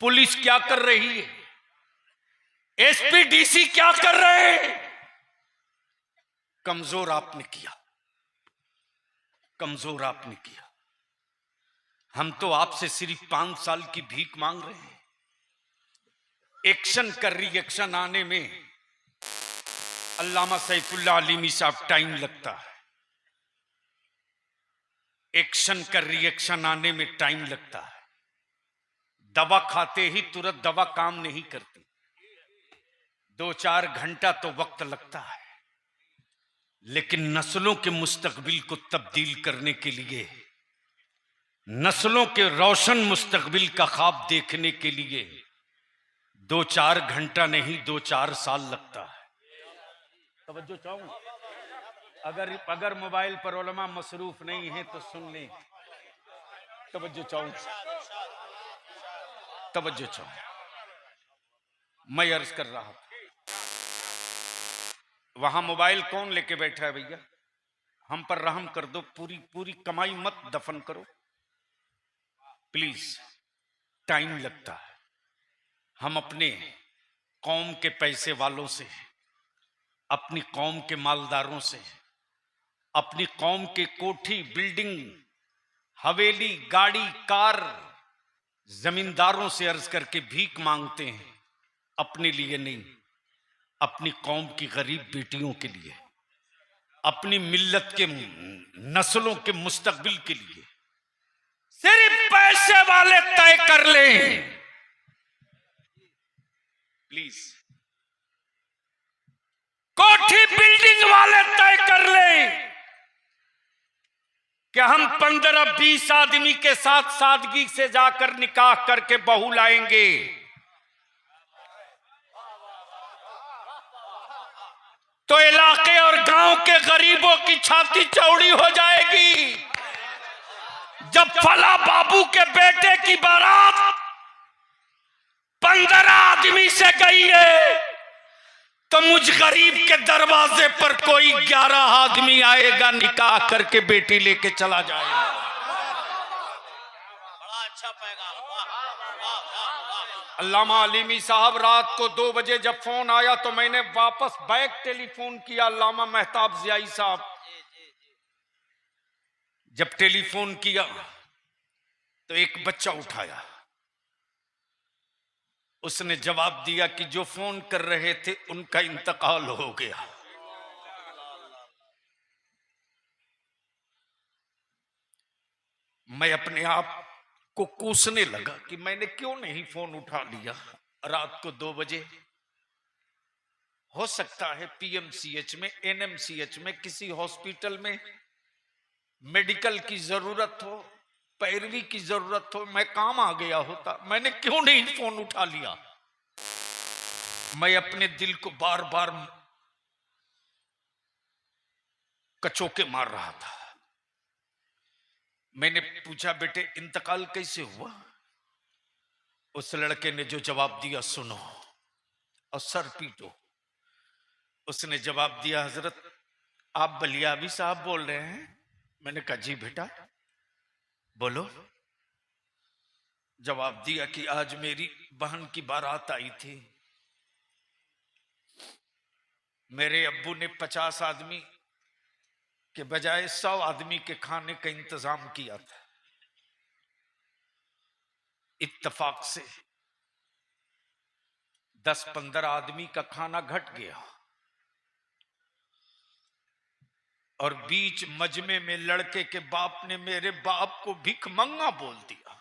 पुलिस क्या कर रही है, एसपी डीसी क्या कर रहे हैं। कमजोर आपने किया, कमजोर आपने किया। हम तो आपसे सिर्फ 5 साल की भीख मांग रहे हैं। एक्शन कर रिएक्शन आने में अल्लामा सैफुल्लाह अलीमी साहब टाइम लगता है, एक्शन का रिएक्शन आने में टाइम लगता है। दवा खाते ही तुरंत दवा काम नहीं करती, 2-4 घंटा तो वक्त लगता है। लेकिन नस्लों के मुस्तकबिल को तब्दील करने के लिए, नस्लों के रोशन मुस्तकबिल का ख्वाब देखने के लिए 2-4 घंटा नहीं 2-4 साल लगता है। तवज्जो चाहूं, अगर मोबाइल पर उलमा मसरूफ नहीं है तो सुन लें। तवज्जो चाहूं, तवज्जो चाहूं। मैं अर्ज कर रहा था, वहां मोबाइल कौन लेके बैठा है भैया? हम पर रहम कर दो, पूरी कमाई मत दफन करो प्लीज, टाइम लगता है। हम अपने कौम के पैसे वालों से, अपनी कौम के मालदारों से, अपनी कौम के कोठी बिल्डिंग हवेली गाड़ी कार जमींदारों से अर्ज करके भीख मांगते हैं, अपने लिए नहीं, अपनी कौम की गरीब बेटियों के लिए, अपनी मिल्लत के नस्लों के मुस्तकबिल के लिए। सिर्फ पैसे वाले तय कर लें प्लीज, कोठी बिल्डिंग वाले तय कर लें कि हम 15-20 आदमी के साथ सादगी से जाकर निकाह करके बहू लाएंगे। तो इलाके और गांव के गरीबों की छाती चौड़ी हो जाएगी। जब फला बाबू के बेटे की बारात 15 आदमी से गई है, तो मुझ गरीब के दरवाजे पर कोई 11 आदमी आएगा, निकाह करके बेटी लेके चला जाएगा। बड़ा अच्छा पैगाम। अल्लामा अलीमी साहब रात को 2 बजे जब फोन आया तो मैंने वापस बैक टेलीफोन किया अल्लामा मेहताब ज़ियाई साहब। जब टेलीफोन किया तो एक बच्चा उठाया, उसने जवाब दिया कि जो फोन कर रहे थे उनका इंतकाल हो गया। मैं अपने आप को कोसने लगा कि मैंने क्यों नहीं फोन उठा लिया रात को 2 बजे। हो सकता है पीएमसीएच में, एनएमसीएच में, किसी हॉस्पिटल में मेडिकल की जरूरत हो, पैरवी की जरूरत हो, मैं काम आ गया होता। मैंने क्यों नहीं फोन उठा लिया? मैं अपने दिल को बार बार कचोके मार रहा था। मैंने पूछा, बेटे इंतकाल कैसे हुआ? उस लड़के ने जो जवाब दिया सुनो और सर पीटो। उसने जवाब दिया, हजरत आप बलियाबी साहब बोल रहे हैं? मैंने कहा जी बेटा बोलो। जवाब दिया कि आज मेरी बहन की बारात आई थी, मेरे अब्बू ने 50 आदमी के बजाय 100 आदमी के खाने का इंतजाम किया था। इत्तेफाक से 10-15 आदमी का खाना घट गया और बीच मजमे में लड़के के बाप ने मेरे बाप को भिखमंगा बोल दिया।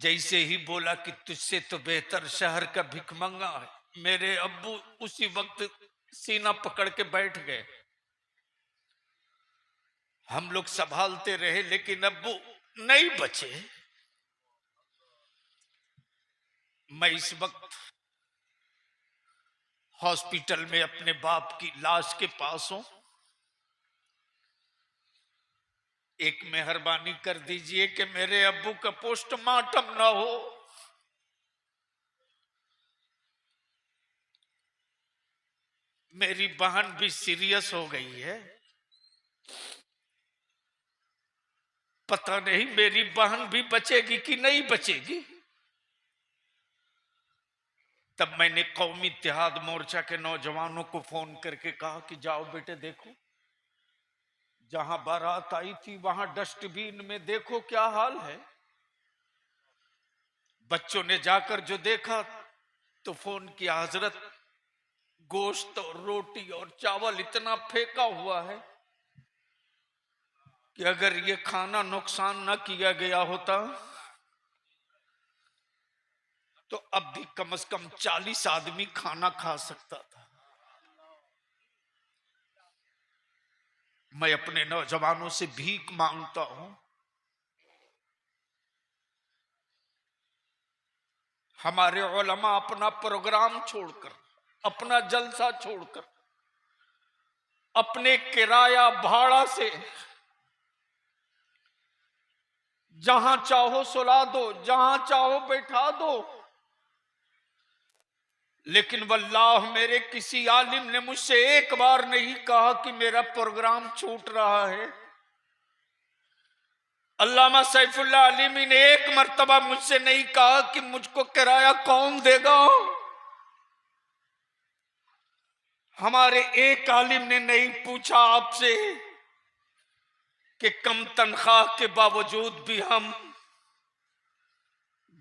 जैसे ही बोला कि तुझसे तो बेहतर शहर का भिखमंगा है, मेरे अब्बू उसी वक्त सीना पकड़ के बैठ गए। हम लोग संभालते रहे लेकिन अब्बू नहीं बचे। मैं इस वक्त हॉस्पिटल में अपने बाप की लाश के पास हूं। एक मेहरबानी कर दीजिए कि मेरे अब्बू का पोस्टमार्टम ना हो। मेरी बहन भी सीरियस हो गई है, पता नहीं मेरी बहन भी बचेगी कि नहीं बचेगी। तब मैंने कौमी इत्तेहाद मोर्चा के नौजवानों को फोन करके कहा कि जाओ बेटे देखो, जहां बारात आई थी वहां डस्टबिन में देखो क्या हाल है। बच्चों ने जाकर जो देखा तो फोन किया, हजरत गोश्त और रोटी और चावल इतना फेंका हुआ है कि अगर ये खाना नुकसान न किया गया होता तो अब भी कम से कम 40 आदमी खाना खा सकता था। मैं अपने नौजवानों से भीख मांगता हूं, हमारे उलमा अपना प्रोग्राम छोड़कर, अपना जलसा छोड़कर, अपने किराया भाड़ा से जहां चाहो सुला दो, जहां चाहो बैठा दो, लेकिन वल्लाह मेरे किसी आलिम ने मुझसे एक बार नहीं कहा कि मेरा प्रोग्राम छूट रहा है। अल्लामा सैफुल्लाह अलीमी ने एक मर्तबा मुझसे नहीं कहा कि मुझको किराया कौन देगा। हमारे एक आलिम ने नहीं पूछा आपसे कि कम तनख्वाह के बावजूद भी हम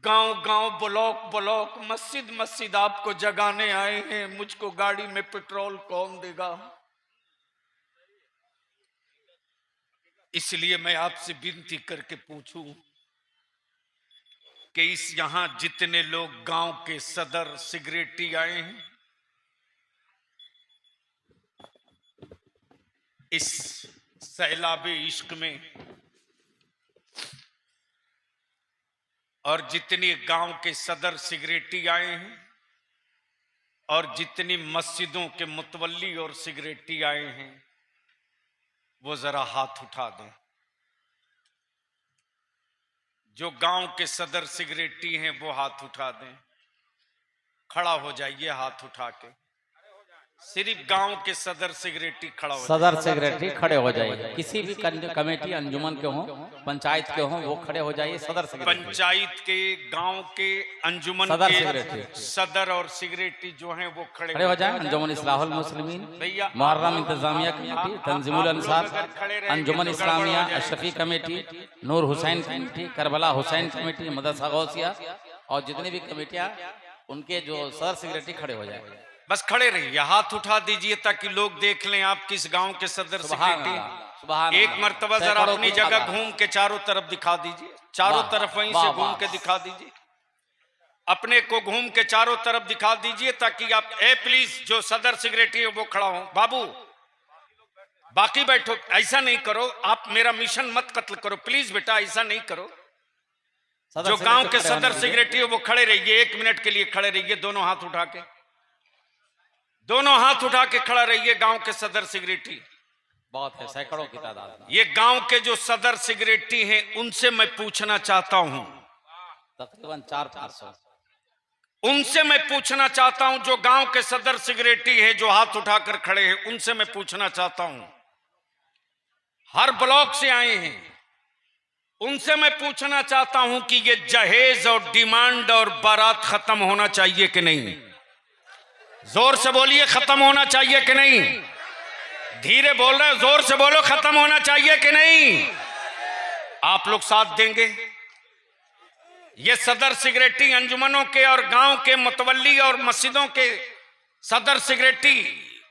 गांव गांव, ब्लॉक ब्लॉक, मस्जिद मस्जिद आपको जगाने आए हैं, मुझको गाड़ी में पेट्रोल कौन देगा। इसलिए मैं आपसे विनती करके पूछूं कि इस यहां जितने लोग गांव के सदर सिगरेटी आए हैं, इस सैलाबे इश्क में, और जितनी गांव के सदर सिगरेटी आए हैं और जितनी मस्जिदों के मुतवल्ली और सिगरेटी आए हैं, वो जरा हाथ उठा दें। जो गांव के सदर सिगरेटी हैं वो हाथ उठा दें। खड़ा हो जाइए हाथ उठा के। सिर्फ गांव के सदर सिगरेटी खड़ा हो, सदर सेक्रेटरी खड़े हो जाइए। किसी भी कमेटी अंजुमन के हों, पंचायत के हों, वो खड़े हो जाइए। सदर सेक्रेटरी, पंचायत के, गांव के, अंजुमन सदर के सेक्रेटरी, सदर और सिगरेटी जो हैं वो खड़े हो जाए। अंजुमन इस्लाहुल मुस्लिमीन, भैया, Muharram Intezamia committee, Tanzeemul Ansar, Anjuman Islamia Ashrafi committee, Noor Hussain committee, Karbala Hussain committee, Madrasa Gausia और जितनी भी कमेटियां, उनके जो सदर सेक्रेटरी खड़े हो जाए। बस खड़े रहिए, हाथ उठा दीजिए ताकि लोग देख लें आप किस गांव के सदर सेक्रेटरी। एक मर्तबा जरा अपनी जगह घूम के चारों तरफ दिखा दीजिए, चारों तरफ वहीं से घूम के दिखा दीजिए, अपने को घूम के चारों तरफ दिखा दीजिए ताकि आप, प्लीज जो सदर सेक्रेटरी है वो खड़ा हो। बाबू बाकी बैठो, ऐसा नहीं करो, आप मेरा मिशन मत कत्ल करो प्लीज बेटा, ऐसा नहीं करो। जो गांव के सदर सेक्रेटरी है वो खड़े रहिए, 1 मिनट के लिए खड़े रहिए, दोनों हाथ उठा के, दोनों हाथ उठा के खड़ा रहिए। गांव के सदर सेक्रेटरी बहुत है, सैकड़ों की तादाद में। ये गांव के जो सदर सेक्रेटरी हैं उनसे मैं पूछना चाहता हूं, तकरीबन 400-500, उनसे मैं पूछना चाहता हूं, जो गांव के सदर सेक्रेटरी हैं जो हाथ उठाकर खड़े हैं, उनसे मैं पूछना चाहता हूं, हर ब्लॉक से आए हैं, उनसे मैं पूछना चाहता हूं कि ये जहेज और डिमांड और बारात खत्म होना चाहिए कि नहीं। जोर से बोलिए, खत्म होना चाहिए कि नहीं। धीरे बोल रहे हो, जोर से बोलो, खत्म होना चाहिए कि नहीं। आप लोग साथ देंगे। ये सदर सेक्रेटरी अंजुमनों के और गांव के मुतवल्ली और मस्जिदों के सदर सेक्रेटरी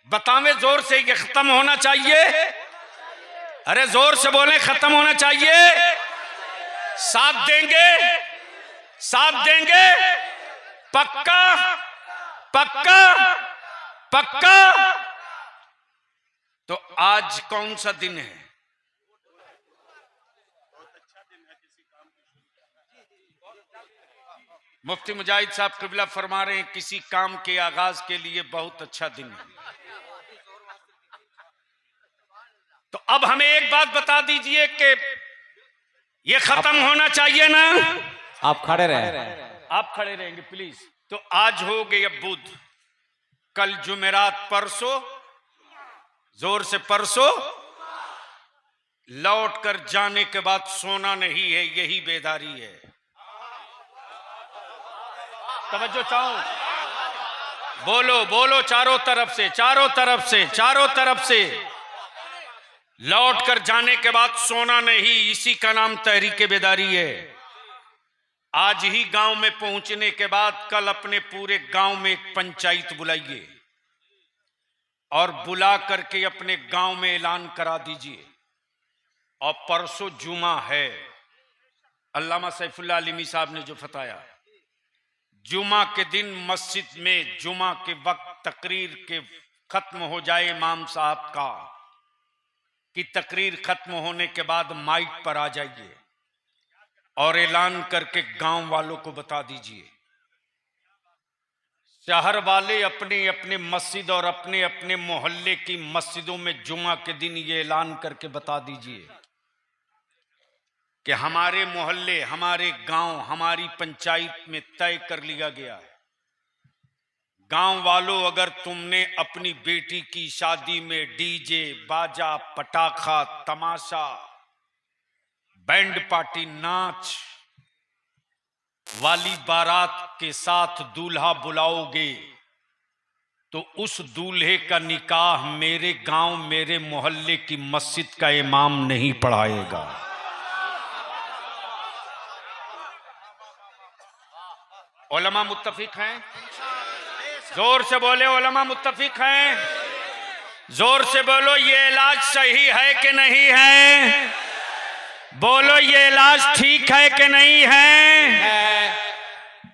बतावे जोर से, ये खत्म होना चाहिए। अरे जोर से बोले, खत्म होना चाहिए। साथ देंगे, साथ देंगे? पक्का पक्का पक्का। तो आज कौन सा दिन है? मुफ्ती मुजाहिद साहब क़िबला फरमा रहे हैं किसी काम के आगाज के लिए बहुत अच्छा दिन है। तो अब हमें एक बात बता दीजिए कि ये खत्म होना चाहिए ना? आप खड़े रहे, आप खड़े रहेंगे प्लीज। तो आज हो गए बुध, कल जुमेरात, परसों जोर से परसों, लौट कर जाने के बाद सोना नहीं है, यही बेदारी है। तवज्जो चाहूं, बोलो बोलो चारों तरफ से, चारों तरफ से, चारों तरफ से। लौट कर जाने के बाद सोना नहीं, इसी का नाम तहरीक बेदारी है। आज ही गांव में पहुंचने के बाद कल अपने पूरे गांव में एक पंचायत बुलाइए और बुला करके अपने गांव में ऐलान करा दीजिए। और परसों जुमा है, अल्लामा सैफुल्लाह अलीमी साहब ने जो फताया, जुमा के दिन मस्जिद में जुमा के वक्त तकरीर के खत्म हो जाए इमाम साहब का, कि तकरीर खत्म होने के बाद माइक पर आ जाइए और ऐलान करके गांव वालों को बता दीजिए। शहर वाले अपने अपने मस्जिद और अपने अपने मोहल्ले की मस्जिदों में जुमा के दिन ये ऐलान करके बता दीजिए कि हमारे मोहल्ले, हमारे गांव, हमारी पंचायत में तय कर लिया गया है, गांव वालों अगर तुमने अपनी बेटी की शादी में डीजे, बाजा, पटाखा, तमाशा, बैंड पार्टी, नाच वाली बारात के साथ दूल्हा बुलाओगे तो उस दूल्हे का निकाह मेरे गांव, मेरे मोहल्ले की मस्जिद का इमाम नहीं पढ़ाएगा। उलमा मुत्तफिक हैं? जोर से बोले, उलमा मुत्तफिक हैं? जोर से बोलो, ये इलाज सही है कि नहीं है? बोलो, ये इलाज ठीक है कि नहीं है?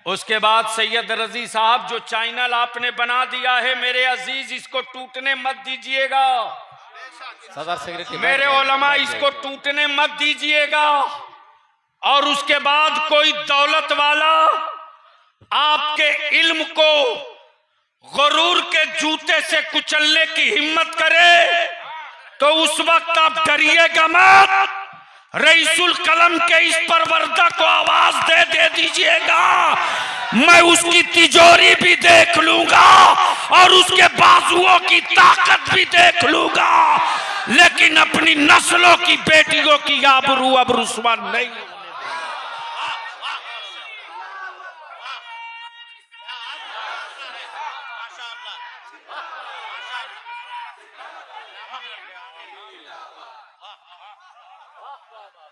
उसके बाद सैयद रजी साहब, जो चैनल आपने बना दिया है मेरे अजीज, इसको टूटने मत दीजिएगा। सदर सेक्रेटरी मेरे उलमा, इसको टूटने मत दीजिएगा। और उसके बाद कोई दौलत वाला आपके इल्म को गुरूर के जूते से कुचलने की हिम्मत करे तो उस वक्त आप डरिएगा मत। रईसुल कलम के इस परवरदा को आवाज दे दीजिएगा। मैं उसकी तिजोरी भी देख लूंगा और उसके बाजुओं की ताकत भी देख लूंगा, लेकिन अपनी नस्लों की बेटियों की आबरू अब रुस्वा नहीं।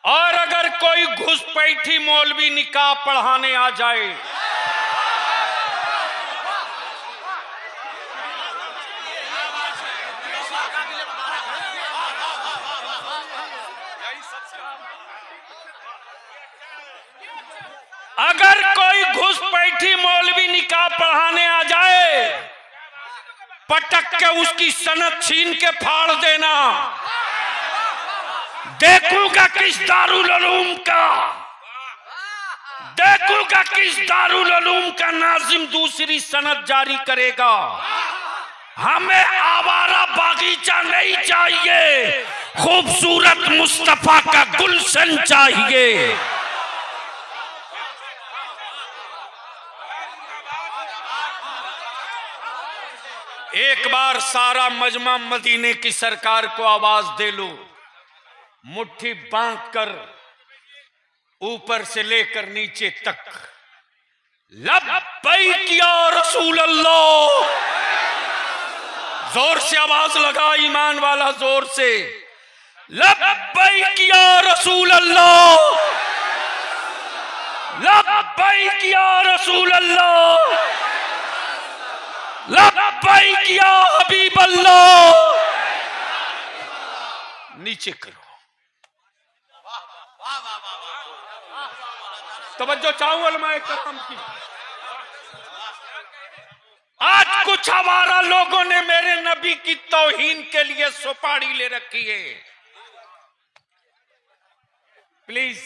और अगर कोई घुसपैठी मौलवी निकाह पढ़ाने आ जाए, अगर कोई घुसपैठी मौलवी निकाह पढ़ाने आ जाए, पटक के उसकी सनद छीन के फाड़ देना। देखूंगा किस दारुल उलूम का, देखूंगा किस दारुल उलूम का नाजिम दूसरी सनद जारी करेगा। हमें आवारा बागीचा नहीं चाहिए, खूबसूरत मुस्तफा का गुलशन चाहिए। एक बार सारा मजमा मदीने की सरकार को आवाज दे लो, मुट्ठी बांध कर ऊपर से लेकर नीचे तक, लब्बैक या रसूल अल्लाह। जोर से आवाज लगा ईमान वाला, जोर से, लब्बैक या रसूल अल्लाह, लब्बैक या रसूल अल्लाह, लब्बैक या हबीब अल्लाह। नीचे करो। तवज्जो चाहूं उलमाए कराम की। आज कुछ आवारा लोगों ने मेरे नबी की तौहीन के लिए सुपारी ले रखी है। प्लीज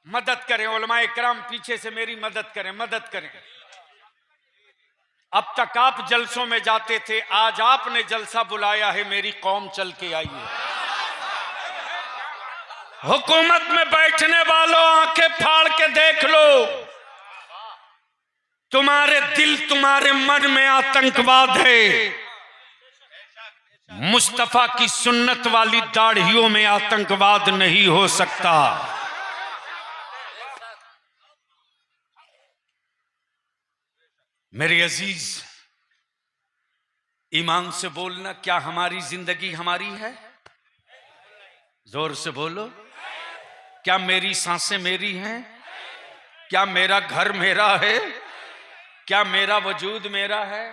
मदद करें उलमाए कराम, पीछे से मेरी मदद करें, मदद करें। अब तक आप जलसों में जाते थे, आज आपने जलसा बुलाया है, मेरी कौम चल के आई है। हुकूमत में बैठने वालों, आंखें फाड़ के देख लो, तुम्हारे दिल, तुम्हारे मन में आतंकवाद है। मुस्तफा की सुन्नत वाली दाढ़ियों में आतंकवाद नहीं हो सकता। मेरे अजीज, ईमान से बोलना, क्या हमारी जिंदगी हमारी है? जोर से बोलो। क्या मेरी सांसें मेरी हैं? क्या मेरा घर मेरा है? क्या मेरा वजूद मेरा है?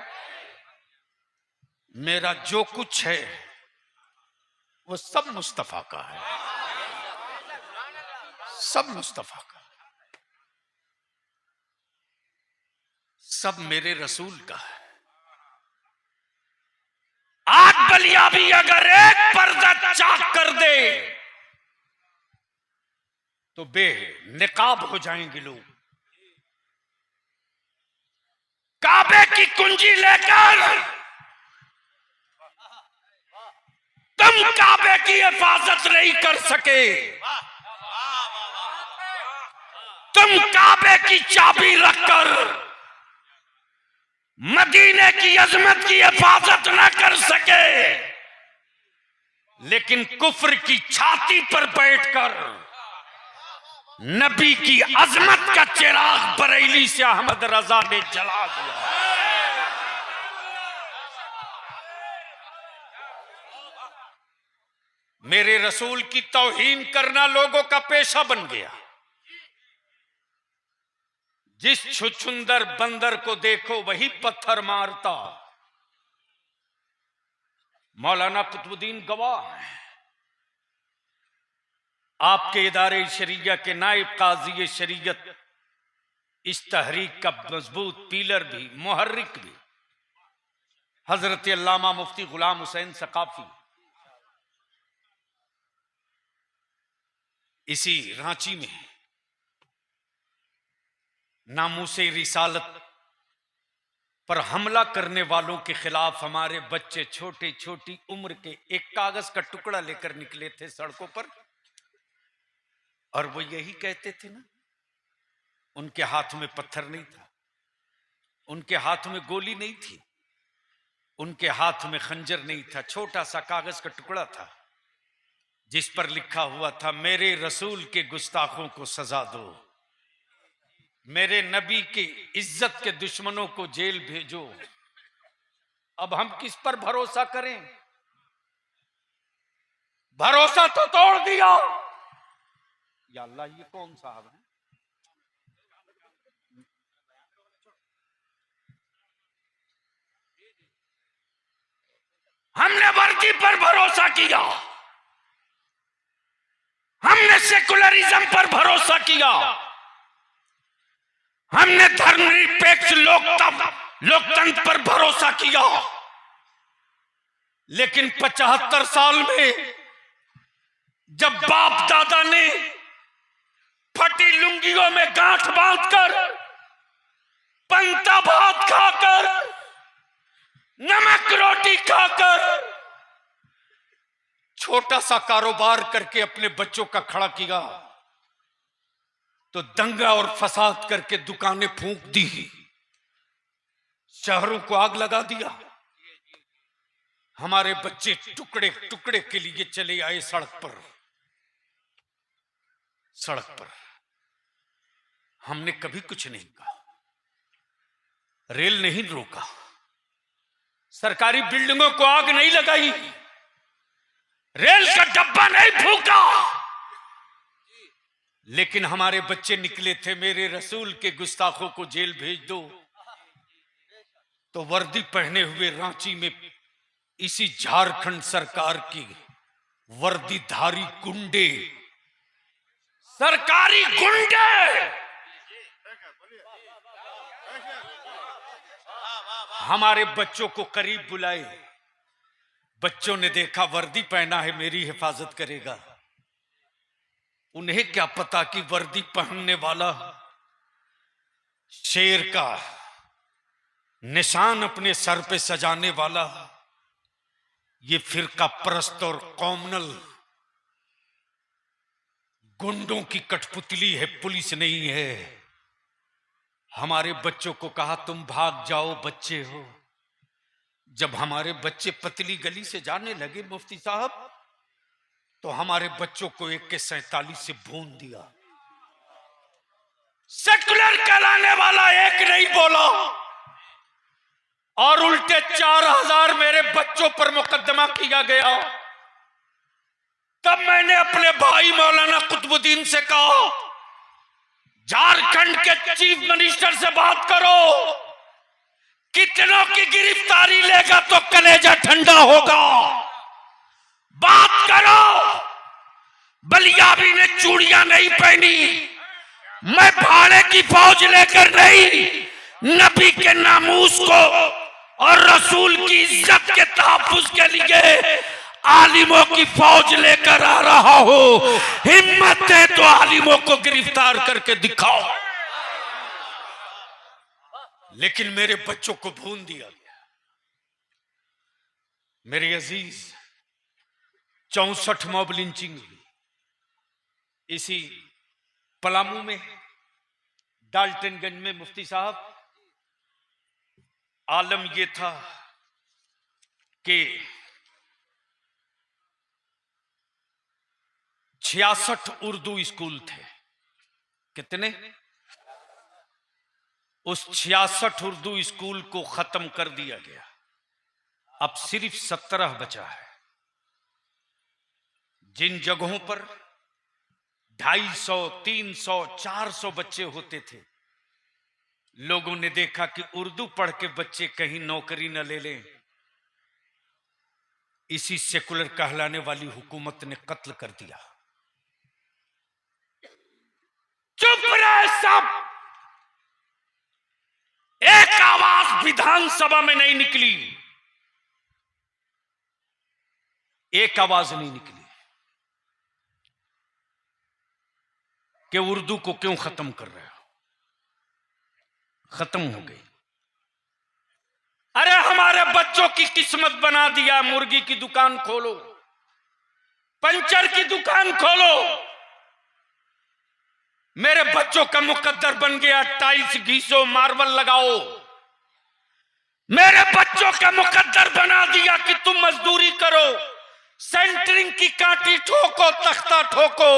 मेरा जो कुछ है वो सब मुस्तफा का है, सब मुस्तफा का, सब मेरे रसूल का है। आज बलिया भी अगर एक पर्दा चाक कर दे तो बेनिकाब हो जाएंगे लोग। काबे की कुंजी लेकर तुम काबे की हिफाजत नहीं कर सके, तुम काबे की चाबी रखकर मदीने की अजमत की हिफाजत न कर सके, लेकिन कुफ्र की छाती पर बैठकर नबी की अजमत का चिराग बरेली से अहमद रजा ने जला दिया। मेरे रसूल की तौहीन करना लोगों का पेशा बन गया। जिस छुछुंदर बंदर को देखो वही पत्थर मारता। मौलाना कुतुबुद्दीन गवाह है, आपके इदारे शरीयत के नायब काजी शरीयत, इस तहरीक का मजबूत पीलर भी, मुहर्रिक भी हजरत अल्लामा मुफ्ती गुलाम हुसैन सकाफी। इसी रांची में नामूसे रिसालत पर हमला करने वालों के खिलाफ हमारे बच्चे छोटी छोटी उम्र के एक कागज का टुकड़ा लेकर निकले थे सड़कों पर, और वो यही कहते थे ना, उनके हाथ में पत्थर नहीं था, उनके हाथ में गोली नहीं थी, उनके हाथ में खंजर नहीं था, छोटा सा कागज का टुकड़ा था जिस पर लिखा हुआ था, मेरे रसूल के गुस्ताखों को सजा दो, मेरे नबी की इज्जत के दुश्मनों को जेल भेजो। अब हम किस पर भरोसा करें? भरोसा तो तोड़ दिया। या अल्लाह, ये कौन साहब है? हमने वर्दी पर भरोसा किया, हमने सेकुलरिज्म पर भरोसा किया, हमने धर्मनिरपेक्ष लोकतंत्र पर भरोसा किया, लेकिन 75 साल में जब बाप दादा ने फटी लुंगियों में गांठ बांधकर, पंता भात खाकर, नमक रोटी खाकर, छोटा सा कारोबार करके अपने बच्चों का खड़ा किया, तो दंगा और फसाद करके दुकानें फूंक दी, शहरों को आग लगा दिया। हमारे बच्चे टुकड़े टुकड़े के लिए चले आए सड़क पर। सड़क पर हमने कभी कुछ नहीं कहा, रेल नहीं रोका, सरकारी बिल्डिंगों को आग नहीं लगाई, रेल का डब्बा नहीं फूंका, लेकिन हमारे बच्चे निकले थे, मेरे रसूल के गुस्ताखों को जेल भेज दो, तो वर्दी पहने हुए रांची में इसी झारखंड सरकार की वर्दीधारी गुंडे सरकारी गुंडे हमारे बच्चों को करीब बुलाए। बच्चों ने देखा वर्दी पहना है, मेरी हिफाजत करेगा। उन्हें क्या पता कि वर्दी पहनने वाला शेर का निशान अपने सर पे सजाने वाला ये फिरका परस्त और कॉमनल गुंडों की कठपुतली है, पुलिस नहीं है। हमारे बच्चों को कहा तुम भाग जाओ, बच्चे हो। जब हमारे बच्चे पतली गली से जाने लगे मुफ्ती साहब, तो हमारे बच्चों को AK-47 से भून दिया। सेकुलर कहलाने वाला एक नहीं बोला और उल्टे 4000 मेरे बच्चों पर मुकदमा किया गया। तब मैंने अपने भाई मौलाना कुतुबुद्दीन से कहा, झारखंड के चीफ मिनिस्टर से बात करो, कितनों की गिरफ्तारी लेगा तो कलेजा ठंडा होगा। बात करो। बलियाबी ने चूड़ियां नहीं पहनी, मैं भाड़े की फौज लेकर नहीं, नबी के नामूस को और रसूल की इज्जत के तहफ्फुज के लिए आलिमों की फौज लेकर आ रहा हो। हिम्मत है तो आलिमों को गिरफ्तार करके दिखाओ। लेकिन मेरे बच्चों को भून दिया गया। मेरे अजीज, 64 मॉब लिंचिंग हुई इसी पलामू में, डाल्टनगंज में। मुफ्ती साहब, आलम यह था कि 66 उर्दू स्कूल थे। कितने? उस 66 उर्दू स्कूल को खत्म कर दिया गया। अब सिर्फ 17 बचा है। जिन जगहों पर 250, 300, 400 बच्चे होते थे, लोगों ने देखा कि उर्दू पढ़ के बच्चे कहीं नौकरी न ले लें, इसी सेकुलर कहलाने वाली हुकूमत ने कत्ल कर दिया। चुप रहे सब। एक आवाज विधानसभा में नहीं निकली, एक आवाज नहीं निकली कि उर्दू को क्यों खत्म कर रहे हो। खत्म हो गई। अरे हमारे बच्चों की किस्मत बना दिया। मुर्गी की दुकान खोलो, पंचर की दुकान खोलो। मेरे बच्चों का मुकद्दर बन गया, टाइल्स घीसो, मार्बल लगाओ। मेरे बच्चों का मुकद्दर बना दिया कि तुम मजदूरी करो, सेंटरिंग की कांटी ठोको, तख्ता ठोको।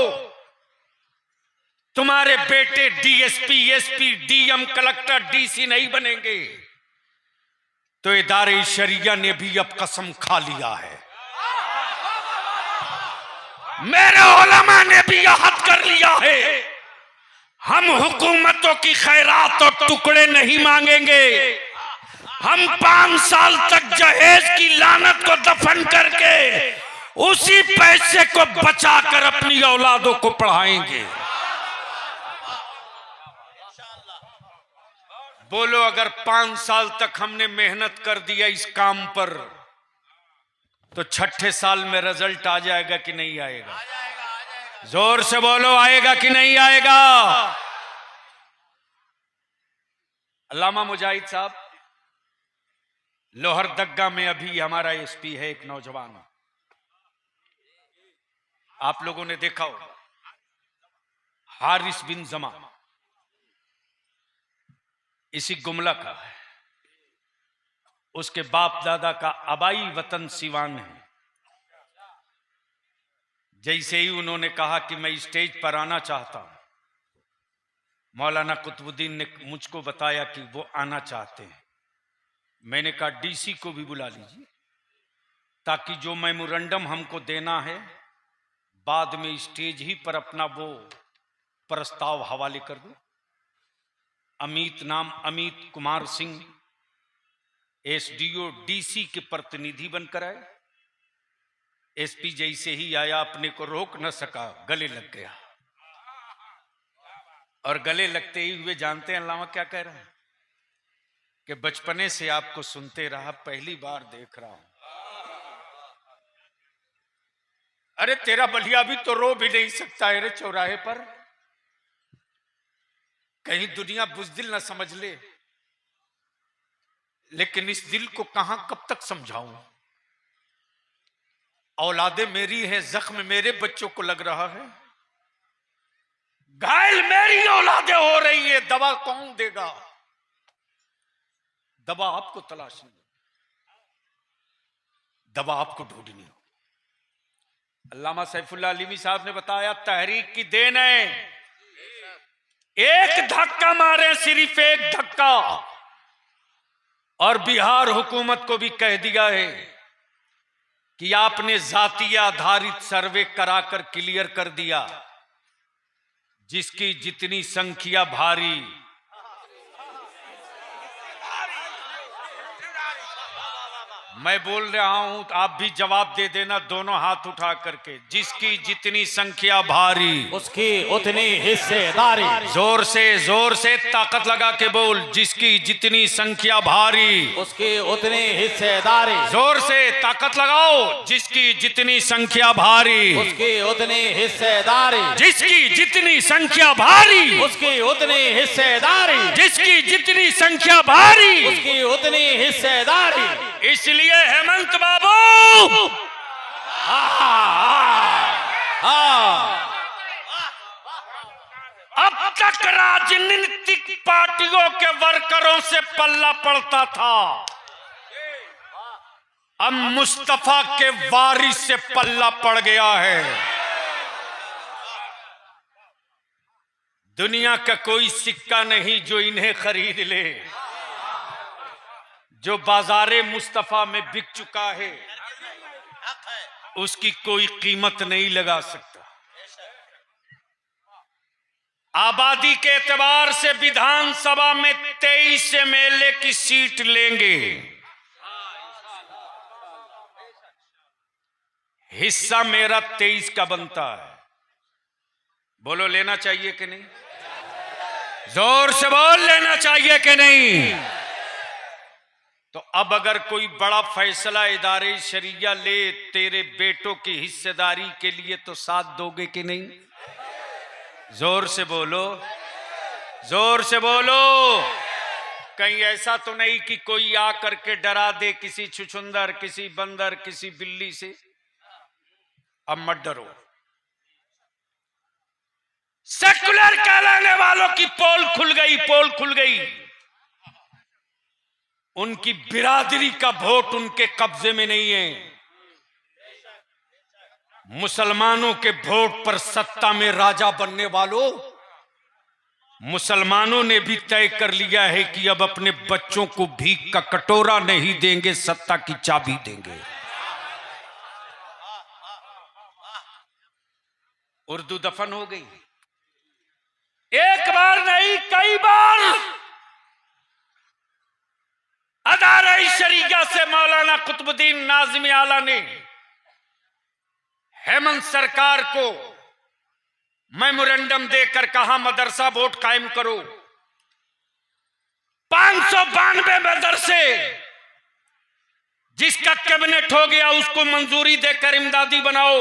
तुम्हारे बेटे DSP, SP, DM, collector, DC नहीं बनेंगे। तो इदारे शरिया ने भी अब कसम खा लिया है। मेरे उलमा ने भी अहद कर लिया है, हम हुकूमतों की खैरात और टुकड़े नहीं मांगेंगे। हम 5 साल तक जहेज की लानत को दफन करके उसी पैसे को बचाकर अपनी औलादों को पढ़ाएंगे। बोलो, अगर 5 साल तक हमने मेहनत कर दिया इस काम पर, तो 6ठे साल में रिजल्ट आ जाएगा कि नहीं आएगा? जोर से बोलो, आएगा कि नहीं आएगा? अल्लामा मुजाहिद साहब, लोहरदग्गा में अभी हमारा SP है एक नौजवान, आप लोगों ने देखा होगा, हारिस बिन जमा, इसी गुमला का है। उसके बाप दादा का आबाई वतन सिवान है। जैसे ही उन्होंने कहा कि मैं स्टेज पर आना चाहता हूं, मौलाना कुतुबुद्दीन ने मुझको बताया कि वो आना चाहते हैं। मैंने कहा DC को भी बुला लीजिए, ताकि जो मेमोरेंडम हमको देना है बाद में स्टेज ही पर अपना वो प्रस्ताव हवाले कर दो। अमित कुमार सिंह SDO DC के प्रतिनिधि बनकर आए। SP जैसे ही आया, अपने को रोक न सका, गले लग गया। और गले लगते ही हुए जानते हैं अल्लामा क्या कह रहा है कि बचपने से आपको सुनते रहा, पहली बार देख रहा हूं। अरे तेरा बलिया भी तो रो भी नहीं सकता है रे चौराहे पर, कहीं दुनिया बुज़दिल ना समझ ले। लेकिन इस दिल को कहां कब तक समझाऊं? औलादे मेरी है, जख्म मेरे बच्चों को लग रहा है, घायल मेरी औलादे हो रही है, दवा कौन देगा? दवा आपको तलाशनी, दवा आपको ढूंढनी हो। अल्लामा सैफुल्लाह अलीमी साहब ने बताया, तहरीक की देन है, एक धक्का मारे, सिर्फ एक धक्का, और बिहार हुकूमत को भी कह दिया है कि आपने जातीय आधारित सर्वे कराकर क्लियर कर दिया, जिसकी जितनी संख्या भारी, मैं बोल रहा हूं तो आप भी जवाब दे देना दोनों हाथ उठा करके, जिसकी जितनी संख्या भारी उसकी उतनी हिस्सेदारी। जोर से ताकत लगा के बोल, जिसकी जितनी संख्या भारी उसकी उतनी हिस्सेदारी। जोर से ताकत लगाओ, जिसकी जितनी संख्या भारी उसकी उतनी हिस्सेदारी। जिसकी जितनी संख्या भारी उसकी उतनी हिस्सेदारी। जिसकी जितनी संख्या भारी उसकी उतनी हिस्सेदारी। इसलिए हेमंत बाबू, अब तक राजनीतिक पार्टियों के वर्करों से पल्ला पड़ता था, अब मुस्तफा के वारिस से पल्ला पड़ गया है। दुनिया का कोई सिक्का नहीं जो इन्हें खरीद ले, जो बाजारे मुस्तफा में बिक चुका है उसकी कोई कीमत नहीं लगा सकता। आबादी के एतबार से विधानसभा में 23 एमएलए की सीट लेंगे, हिस्सा मेरा 23 का बनता है। बोलो लेना चाहिए कि नहीं? जोर से बोल, लेना चाहिए कि नहीं? तो अब अगर कोई बड़ा फैसला इदारे शरिया ले तेरे बेटों की हिस्सेदारी के लिए, तो साथ दोगे कि नहीं? जोर से बोलो, जोर से बोलो। कहीं ऐसा तो नहीं कि कोई आ करके डरा दे किसी छुछुंदर, किसी बंदर, किसी बिल्ली से। अब मत डरो। सेकुलर कहलाने वालों की पोल खुल गई, पोल खुल गई। उनकी बिरादरी का वोट उनके कब्जे में नहीं है। मुसलमानों के वोट पर सत्ता में राजा बनने वालों, मुसलमानों ने भी तय कर लिया है कि अब अपने बच्चों को भीख का कटोरा नहीं देंगे, सत्ता की चाबी देंगे। उर्दू दफन हो गई। एक बार नहीं, कई बार अदारे शरिया से मौलाना कुतुबुद्दीन नाज़िमी आला ने हेमंत सरकार को मेमोरेंडम देकर कहा मदरसा बोर्ड कायम करो। 592 मदरसे जिसका कैबिनेट हो गया उसको मंजूरी देकर इमदादी बनाओ।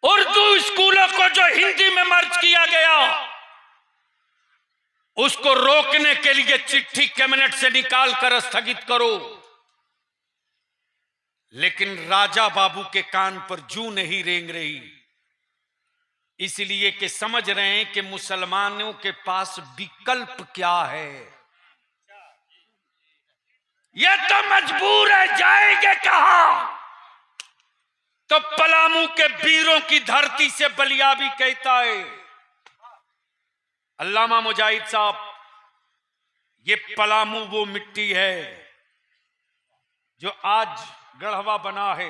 उर्दू स्कूलों को जो हिंदी में मर्ज किया गया उसको रोकने के लिए चिट्ठी कैबिनेट से निकाल कर स्थगित करो। लेकिन राजा बाबू के कान पर जूं नहीं रेंग रही, इसलिए कि समझ रहे हैं कि मुसलमानों के पास विकल्प क्या है। ये तो मजबूर है, जाएंगे कहां? तो पलामू के वीरों की धरती से बलिया भी कहता है अल्लामा मुजाहिद साहब, ये पलामू वो मिट्टी है जो आज गढ़वा बना है।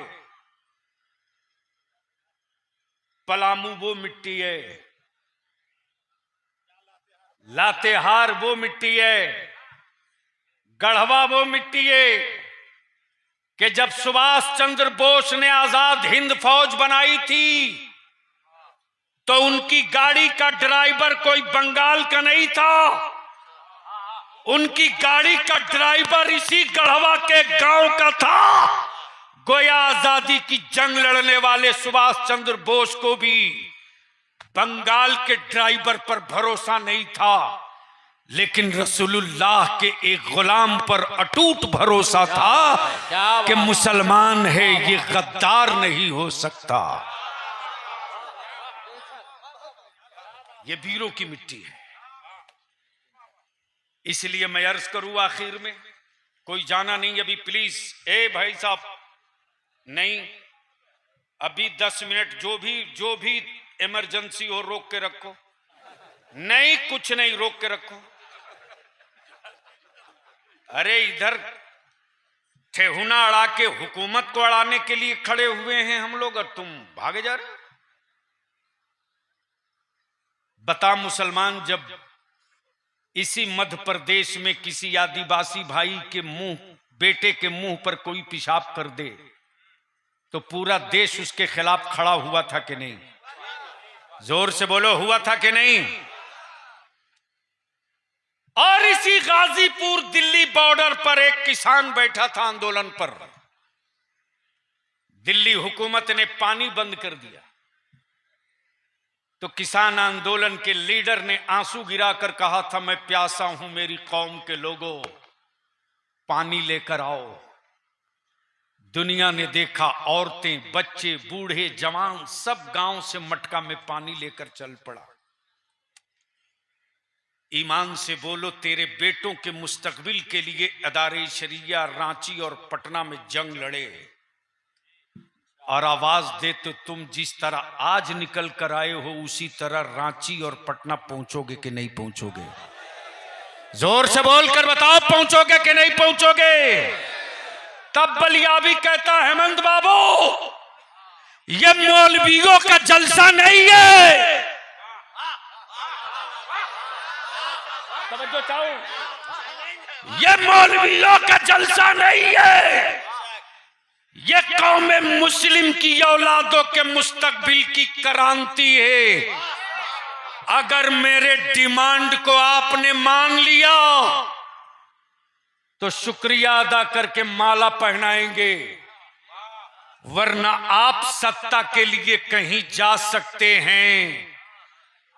पलामू वो मिट्टी है, लातेहार वो मिट्टी है, गढ़वा वो मिट्टी है कि जब सुभाष चंद्र बोस ने आजाद हिंद फौज बनाई थी तो उनकी गाड़ी का ड्राइवर कोई बंगाल का नहीं था, उनकी गाड़ी का ड्राइवर इसी गढ़वा के गांव का था। गोया आजादी की जंग लड़ने वाले सुभाष चंद्र बोस को भी बंगाल के ड्राइवर पर भरोसा नहीं था, लेकिन रसूलुल्लाह के एक गुलाम पर अटूट भरोसा था कि मुसलमान है, ये गद्दार नहीं हो सकता। ये वीरों की मिट्टी है। इसलिए मैं अर्ज करूं आखिर में, कोई जाना नहीं अभी प्लीज, ए भाई साहब नहीं, अभी 10 मिनट जो भी इमरजेंसी हो रोक के रखो, नहीं कुछ नहीं रोक के रखो। अरे इधर ठेहुना अड़ा के हुकूमत को अड़ाने के लिए खड़े हुए हैं हम लोग और तुम भागे जा रहे। बता मुसलमान, जब इसी मध्य प्रदेश में किसी आदिवासी भाई के बेटे के मुंह पर कोई पेशाब कर दे तो पूरा देश उसके खिलाफ खड़ा हुआ था कि नहीं? जोर से बोलो, हुआ था कि नहीं? और इसी गाजीपुर दिल्ली बॉर्डर पर एक किसान बैठा था आंदोलन पर। दिल्ली हुकूमत ने पानी बंद कर दिया तो किसान आंदोलन के लीडर ने आंसू गिराकर कहा था, मैं प्यासा हूं, मेरी कौम के लोगों पानी लेकर आओ। दुनिया ने देखा, औरतें, बच्चे, बूढ़े, जवान सब गांव से मटका में पानी लेकर चल पड़ा। ईमान से बोलो, तेरे बेटों के मुस्तकबिल के लिए अदारे शरिया रांची और पटना में जंग लड़े और आवाज दे तो तुम जिस तरह आज निकल कर आए हो उसी तरह रांची और पटना पहुंचोगे कि नहीं पहुंचोगे? जोर से बोलकर बताओ, पहुंचोगे कि नहीं पहुंचोगे? तब बलिया भी कहता, हेमंत बाबू ये मौलवियों का जलसा नहीं है। तवज्जो चाहो, ये मौलवियों का जलसा नहीं है, ये कौम मुस्लिम की औलादों के मुस्तकबिल की क्रांति है। अगर मेरे डिमांड को आपने मान लिया तो शुक्रिया अदा करके माला पहनाएंगे, वरना आप सत्ता के लिए कहीं जा सकते हैं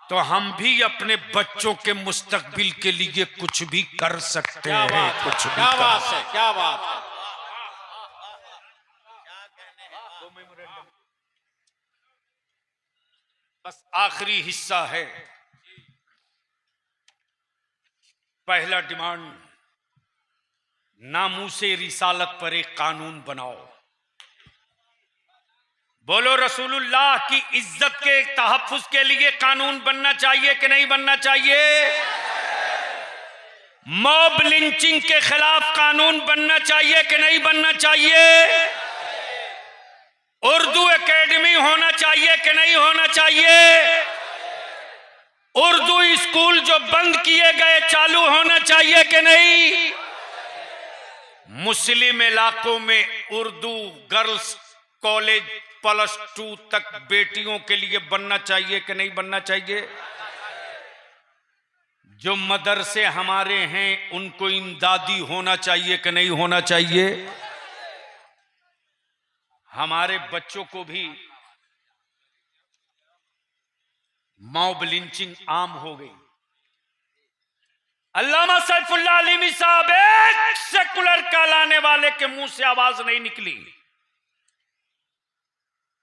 तो हम भी अपने बच्चों के मुस्तकबिल के लिए कुछ भी कर सकते हैं। कुछ भी, क्या बात है, क्या बात है। बस आखिरी हिस्सा है। पहला डिमांड, नामूसे रिसालत पर एक कानून बनाओ। बोलो, रसूलुल्लाह की इज्जत के तहफ्फुज के लिए कानून बनना चाहिए कि नहीं बनना चाहिए? मॉब लिंचिंग के खिलाफ कानून बनना चाहिए कि नहीं बनना चाहिए? उर्दू एकेडमी होना चाहिए कि नहीं होना चाहिए? उर्दू स्कूल जो बंद किए गए चालू होना चाहिए कि नहीं? मुस्लिम इलाकों में उर्दू गर्ल्स कॉलेज +2 तक बेटियों के लिए बनना चाहिए कि नहीं बनना चाहिए? जो मदरसे हमारे हैं उनको इमदादी होना चाहिए कि नहीं होना चाहिए? हमारे बच्चों को भी मॉब लिंचिंग आम हो गई। अल्लामा सैफुल्लाह अलीमी साहब, एक सेकुलर कहलाने वाले के मुंह से आवाज नहीं निकली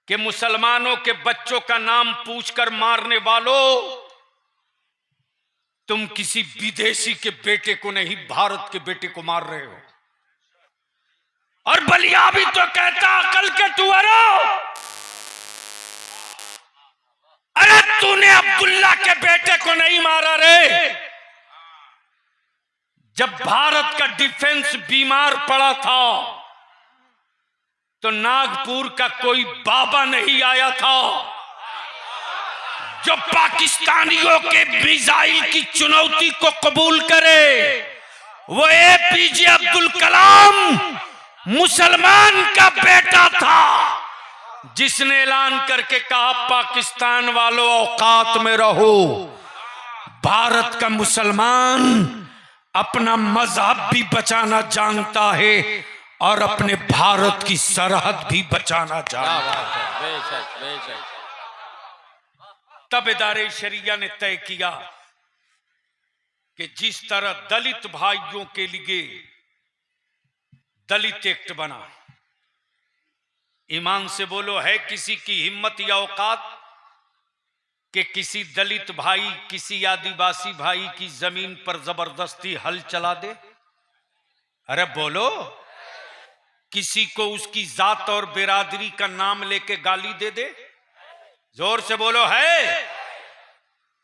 कि मुसलमानों के बच्चों का नाम पूछकर मारने वालों, तुम किसी विदेशी के बेटे को नहीं, भारत के बेटे को मार रहे हो। और बलिया भी तो कहता, अकल के टुअरो, अरे तूने अब्दुल्ला के बेटे को नहीं मारा रे। जब भारत का डिफेंस बीमार पड़ा था तो नागपुर का कोई बाबा नहीं आया था जो पाकिस्तानियों के मिसाइल की चुनौती को कबूल करे। वो एपीजे अब्दुल कलाम मुसलमान का बेटा था, जिसने ऐलान करके कहा पाकिस्तान वालों औकात में रहो। भारत का मुसलमान अपना मजहब भी बचाना जानता है और अपने भारत की सरहद भी बचाना जानता है। बेशक बेशक। तब इदारे शरिया ने तय किया कि जिस तरह दलित भाइयों के लिए दलित एक्ट बना, ईमान से बोलो, है किसी की हिम्मत या औकात कि किसी दलित भाई, किसी आदिवासी भाई की जमीन पर जबरदस्ती हल चला दे? अरे बोलो। किसी को उसकी जात और बिरादरी का नाम लेके गाली दे दे? जोर से बोलो, है?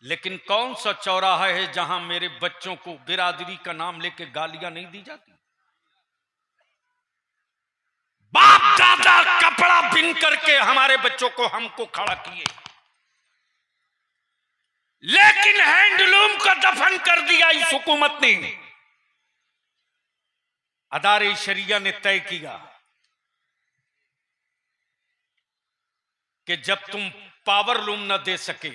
लेकिन कौन सा चौराहा है जहां मेरे बच्चों को बिरादरी का नाम लेके गालियां नहीं दी जाती? बाप दादा कपड़ा बिन करके हमारे बच्चों को हमको खड़ा किए, लेकिन हैंडलूम को दफन कर दिया इस हुकूमत ने। अदारे शरिया ने तय किया कि जब तुम पावर लूम न दे सके,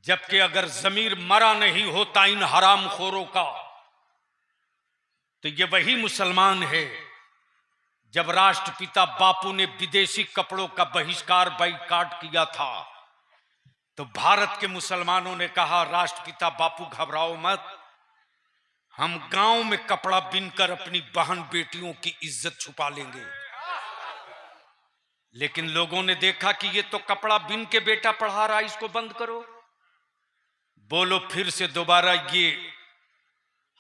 जबकि अगर जमीर मरा नहीं होता इन हरामखोरों का, तो ये वही मुसलमान है जब राष्ट्रपिता बापू ने विदेशी कपड़ों का बहिष्कार बाइकाट किया था, तो भारत के मुसलमानों ने कहा, राष्ट्रपिता बापू घबराओ मत, हम गांव में कपड़ा बिनकर अपनी बहन बेटियों की इज्जत छुपा लेंगे। लेकिन लोगों ने देखा कि ये तो कपड़ा बिन के बेटा पढ़ा रहा, इसको बंद करो। बोलो फिर से दोबारा ये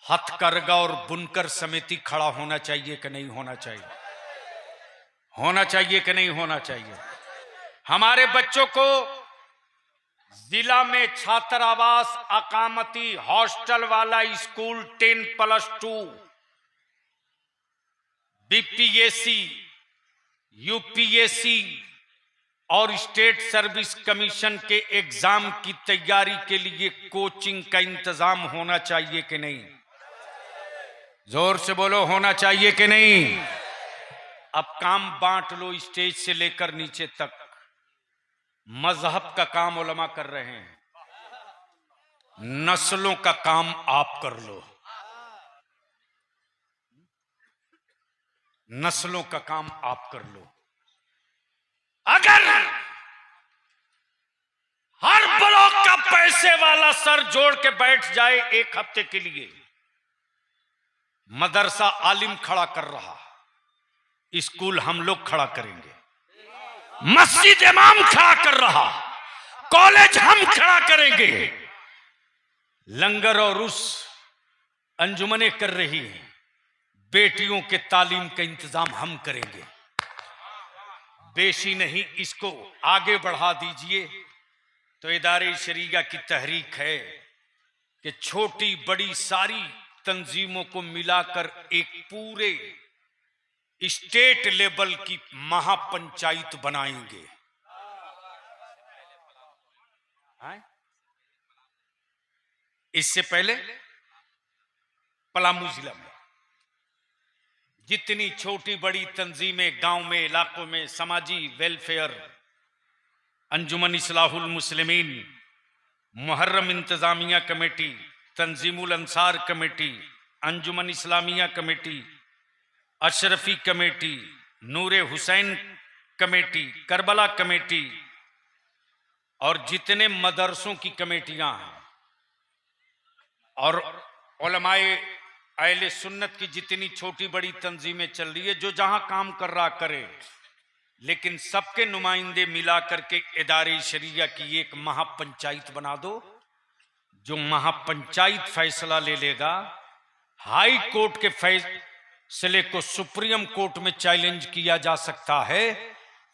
हथकरघा और बुनकर समिति खड़ा होना चाहिए कि नहीं होना चाहिए? होना चाहिए कि नहीं होना चाहिए? हमारे बच्चों को जिला में छात्रावास, अकामती, हॉस्टल वाला स्कूल 10+2, बीपीएससी, यूपीएससी और स्टेट सर्विस कमीशन के एग्जाम की तैयारी के लिए कोचिंग का इंतजाम होना चाहिए कि नहीं? जोर से बोलो, होना चाहिए कि नहीं? अब काम बांट लो, स्टेज से लेकर नीचे तक। मजहब का काम उलमा कर रहे हैं, नस्लों का काम आप कर लो। नस्लों का काम आप कर लो। अगर हर ब्लॉक का पैसे वाला सर जोड़ के बैठ जाए एक हफ्ते के लिए, मदरसा आलिम खड़ा कर रहा, स्कूल हम लोग खड़ा करेंगे, मस्जिद इमाम खड़ा कर रहा, कॉलेज हम खड़ा करेंगे, लंगर और उस अंजुमने कर रही हैं, बेटियों के तालीम का इंतजाम हम करेंगे। बेशी नहीं, इसको आगे बढ़ा दीजिए। तो इदारे शरिया की तहरीक है कि छोटी बड़ी सारी तंजीमों को मिलाकर एक पूरे स्टेट लेवल की महापंचायत बनाएंगे। इससे पहले पलामू जिला में जितनी छोटी बड़ी तंजीमें गांव में, इलाकों में, समाजी वेलफेयर, अंजुमन इस्लाहुल मुस्लिमीन, Muharram Intezamia committee, Tanzeemul Ansar committee, Anjuman Islamia committee, Ashrafi committee, नूरे हुसैन कमेटी, करबला कमेटी और जितने मदरसों की कमेटियां हैं और उलमाए अहले सुन्नत की जितनी छोटी बड़ी तंजीमें चल रही है, जो जहां काम कर रहा करे, लेकिन सबके नुमाइंदे मिला करके इदारे शरिया की एक महापंचायत बना दो। जो महापंचायत फैसला ले लेगा, हाई कोर्ट के फैसले को सुप्रीम कोर्ट में चैलेंज किया जा सकता है,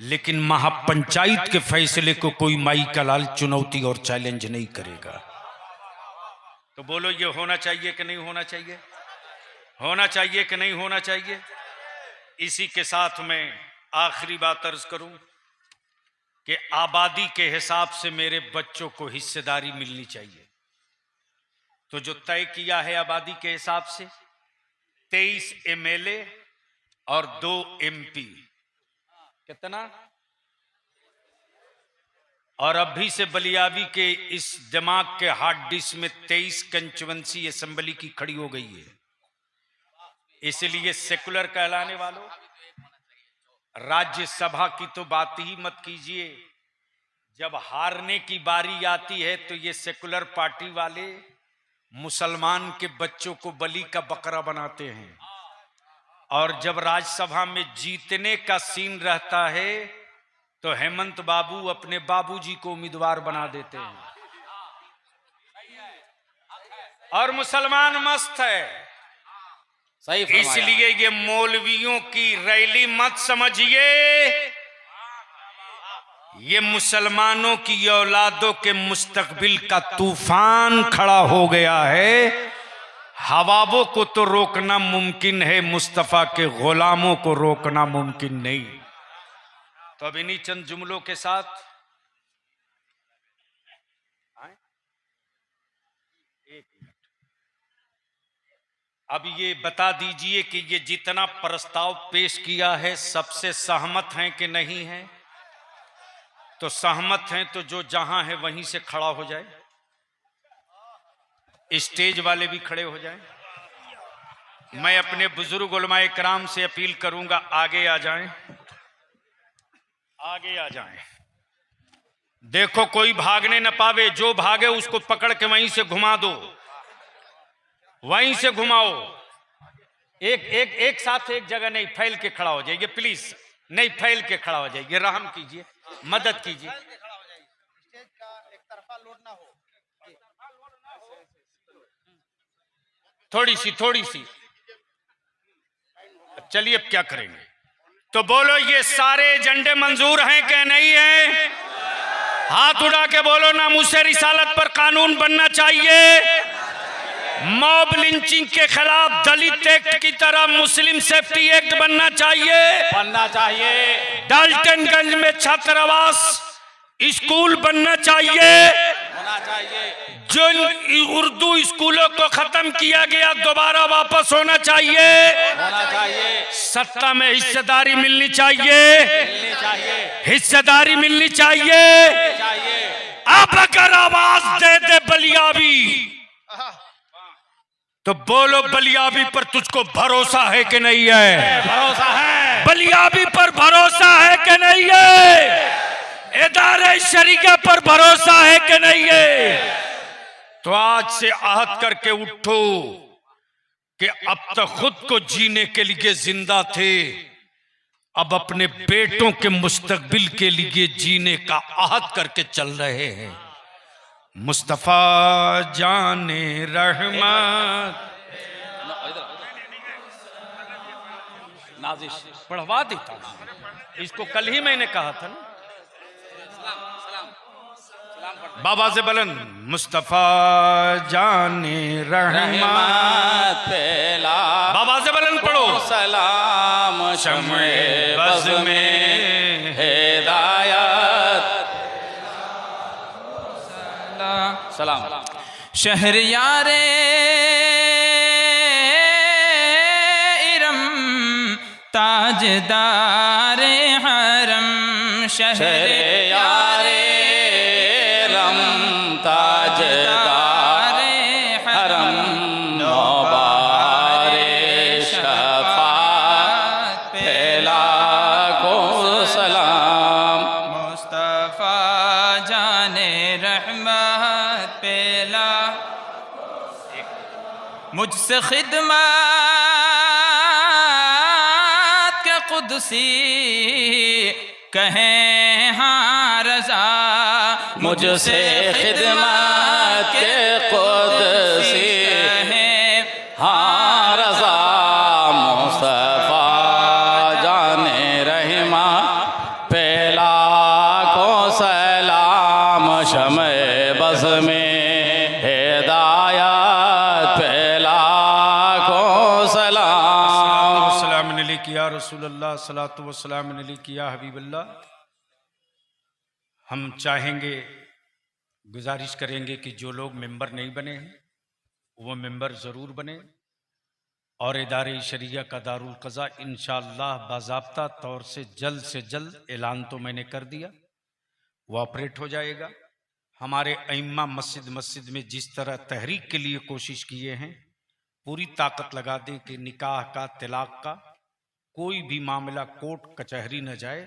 लेकिन महापंचायत के फैसले को कोई माई का लाल चुनौती और चैलेंज नहीं करेगा। तो बोलो, ये होना चाहिए कि नहीं होना चाहिए? होना चाहिए कि नहीं होना चाहिए? इसी के साथ मैं आखिरी बात अर्ज करूं कि आबादी के हिसाब से मेरे बच्चों को हिस्सेदारी मिलनी चाहिए। तो जो तय किया है आबादी के हिसाब से 23 MLA और 2 MP, कितना? और अभी से बलियावी के इस दिमाग के हार्ड डिस्क में 23 कंस्टिट्यूएंसी असेंबली की खड़ी हो गई है। इसलिए सेकुलर कहलाने वालों, राज्यसभा की तो बात ही मत कीजिए। जब हारने की बारी आती है तो ये सेकुलर पार्टी वाले मुसलमान के बच्चों को बलि का बकरा बनाते हैं, और जब राज्यसभा में जीतने का सीन रहता है तो हेमंत बाबू अपने बाबूजी को उम्मीदवार बना देते हैं, और मुसलमान मस्त है। सही फरमाया। इसलिए ये मौलवियों की रैली मत समझिए, ये मुसलमानों की औलादों के मुस्तकबिल का तूफान खड़ा हो गया है। हवाबों को तो रोकना मुमकिन है, मुस्तफा के गुलामों को रोकना मुमकिन नहीं। तो अब इन्हीं चंद जुमलों के साथ अब ये बता दीजिए कि ये जितना प्रस्ताव पेश किया है सबसे सहमत हैं कि नहीं है? तो सहमत हैं तो जो जहां है वहीं से खड़ा हो जाए, स्टेज वाले भी खड़े हो जाएं। मैं अपने बुजुर्ग उलमाए कराम से अपील करूंगा, आगे आ जाएं, आगे आ जाएं। देखो कोई भागने न पावे, जो भागे उसको पकड़ के वहीं से घुमा दो, वहीं से घुमाओ। एक साथ एक जगह नहीं, फैल के खड़ा हो जाइए प्लीज, नहीं फैल के खड़ा हो जाइए, रहम कीजिए, मदद कीजिए। थोड़ी सी चलिए अब क्या करेंगे? तो बोलो ये सारे एजेंडे मंजूर हैं कि नहीं है? हाथ उठा के बोलो ना। मुझसे रिसालत पर कानून बनना चाहिए, मॉब लिंचिंग के खिलाफ दलित एक्ट की तरह मुस्लिम सेफ्टी एक्ट बनना चाहिए, डाल्टनगंज में छात्रावास स्कूल बनना चाहिए, जो उर्दू स्कूलों को खत्म किया गया दोबारा वापस होना चाहिए, सत्ता में हिस्सेदारी मिलनी चाहिए, हिस्सेदारी मिलनी चाहिए। अब अगर आवाज दे दे बलियावी तो बोलो बलियावी पर तुझको भरोसा है कि नहीं है? भरोसा है। बलियावी पर भरोसा है कि नहीं है? इदारे शरीका पर भरोसा है कि नहीं है? तो आज से आहद करके उठो कि अब तक खुद को जीने के लिए जिंदा थे, अब अपने बेटों के मुस्तकबिल के लिए जीने का आहद करके चल रहे हैं। मुस्तफा जाने रहमत नाजिश पढ़वा देता हूं, इसको कल ही मैंने कहा था ना। बाबा से बुलंद मुस्तफा जाने रहमत पेला, बाबा से बुलंद पढ़ो। सलाम शम्ए बज़ में हिदायत, सलाम शहरियारे इरम ताजदारे हरम, शहरियारे इरम ताजदारे हरम, नौबारे शफाअत फैला को सलाम, मुस्तफा जाने रहमत पेला, मुझसे खिदमत के कुदसी कहें हाँ रज़ा, मुझसे खिदमत के कुदसी कहें हाँ रज़ा, मुस्तफा जाने रहमा पेला को सलाम, शम्ए बज़ में हिदायत पेला को सलाम। सलाम अलैका या रसूलल्लाह, सलातु व सलाम अलैका या हबीबल्लाह। हम चाहेंगे, गुजारिश करेंगे कि जो लोग मेंबर नहीं बने हैं वो मेंबर ज़रूर बने, और इदारे शरिया का दारुल क़ज़ा इंशाअल्लाह बाज़ाब्ता तौर से जल्द ऐलान तो मैंने कर दिया, वो ऑपरेट हो जाएगा। हमारे अइम्मा मस्जिद में जिस तरह तहरीक के लिए कोशिश किए हैं, पूरी ताकत लगा दें कि निकाह का, तलाक का कोई भी मामला कोर्ट कचहरी न जाए,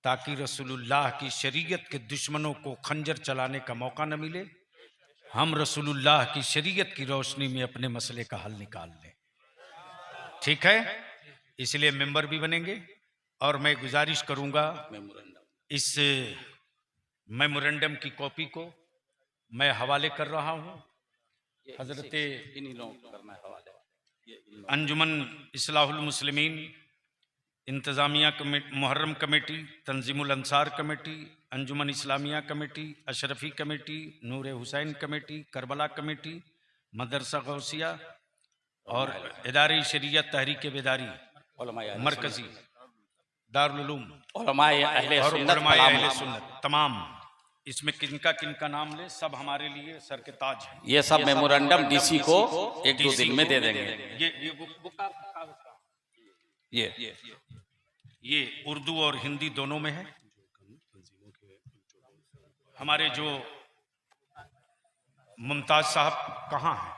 ताकि रसूलुल्लाह की शरीयत के दुश्मनों को खंजर चलाने का मौका न मिले। हम रसूलुल्लाह की शरीयत की रोशनी में अपने मसले का हल निकाल लें। ठीक है, इसलिए मेंबर भी बनेंगे। और मैं गुजारिश करूंगा, इस मेमोरेंडम की कॉपी को मैं हवाले कर रहा हूं हजरत Anjuman Islahul Muslimeen, Intezamia committee, Muharram committee, Tanzeemul Ansar committee, Anjuman Islamia committee, Ashrafi committee, Noor Hussain committee, Karbala committee, Madrasa Gausia और इदारे शरीयत तहरीक बेदारी मरकजी दारुल उलूम और उलमाए अहले सुन्नत तमाम, इसमें किनका किनका नाम ले, सब हमारे लिए सर के ताज हैं। ये सब मेमोरेंडम डीसी को एक दो दिन में दे देंगे। ये उर्दू और हिंदी दोनों में है। हमारे जो मुमताज साहब कहाँ हैं?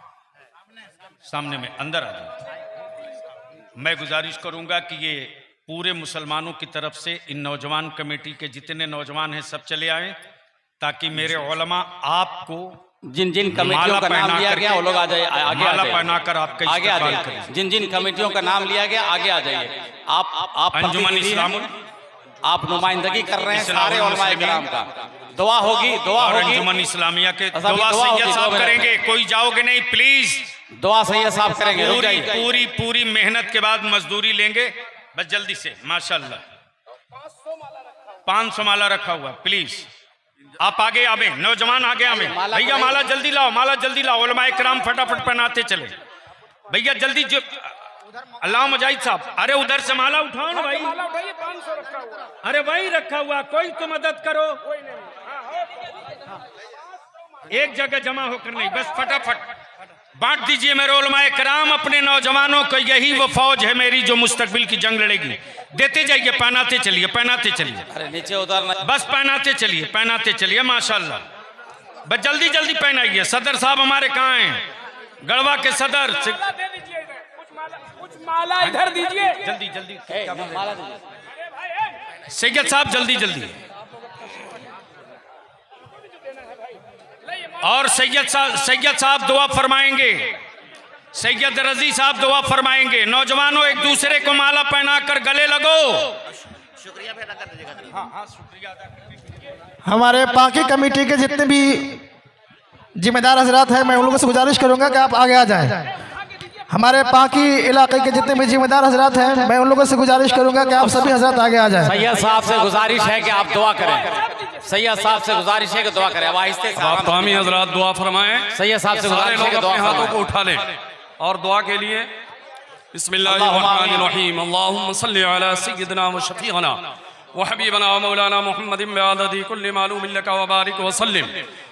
सामने में, अंदर आ जाओ। मैं गुजारिश करूंगा कि ये पूरे मुसलमानों की तरफ से इन नौजवान कमेटी के जितने नौजवान हैं सब चले आए, ताकि मेरे उलमा आपको जिन जिन कमेटियों का नाम लिया गया वो लोग आ जाइए, आगे आ जाइए, पहनाकर आपका आगे आ जाइए। जिन जिन कमेटियों का नाम लिया गया आगे आ जाइए। आप अंजुमन इस्लाम, आप नुमाइंदगी कर रहे हैं सारे उलमाए किराम का। दुआ होगी, दुआ होगी। अंजुमन इस्लामिया के दुआ सैयद साहब करेंगे, कोई जाओगे नहीं प्लीज। दुआ सैयद साहब करेंगे। पूरी मेहनत के बाद मजदूरी लेंगे, बस जल्दी से। माशाल्लाह 500 माला रखा हुआ, प्लीज आप आगे आवे, नौजवान आगे आवे। भैया माला जल्दी लाओ, माला जल्दी लाओ। उलमाए किराम फटाफट पहनाते चले भैया, जल्दी। जो अल्लाह मुजाहिद साहब, अरे उधर से माला उठाओ ना भाई, 500 रखा हुआ। अरे वही रखा हुआ, कोई तो मदद करो। एक जगह जमा होकर नहीं, बस फटाफट बांट दीजिए मेरे उलमाए किराम अपने नौजवानों को। यही वो फौज है मेरी जो मुस्तकबिल की जंग लड़ेगी। देते जाइए, पहनाते चलिए, पहनाते चलिए। अरे नीचे उधर बस पहनाते चलिए, पहनाते चलिए। माशाल्लाह, बस जल्दी जल्दी पहनाइए। सदर साहब हमारे कहाँ हैं? गढ़वा के सदर, कुछ माला इधर दीजिए, जल्दी जल्दी। सैयद साहब जल्दी जल्दी। और सैयद साहब दुआ फरमाएंगे, सैयद रजी साहब दुआ फरमाएंगे। नौजवानों एक दूसरे को माला पहनाकर गले लगो। शुक्रिया अदा कर दीजिएगा। हाँ, शुक्रिया अदा कर दीजिए। हमारे पाकी कमेटी के जितने भी जिम्मेदार हजरात हैं, मैं उन लोगों से गुजारिश करूंगा कि आप आगे आ जाएं। हमारे पाकी इलाके के जितने भी जिम्मेदार हजरात हैं, मैं उन लोगों से गुजारिश करूंगा कि आप सभी हजरात आगे आ जाएं। सैयद साहब से गुजारिश है कि आप दुआ करें। सैयद साहब से गुजारिश है कि दुआ करें। अब आहिस्ते से आप तमामी हजरात दुआ फरमाएं। सैयद साहब से गुजारिश है कि दुआ अपने हाथों को उठा लें और दुआ के लिए बिस्मिल्लाहिर्रहमानिर्रहीम। अल्लाहुम्मा सल्लि अला सय्यिदिना व शफीअना व हबीबना व मौलाना मुहम्मदिन बिअददी कुल्लि मालूमिन लका व बारिक व सल्लिम।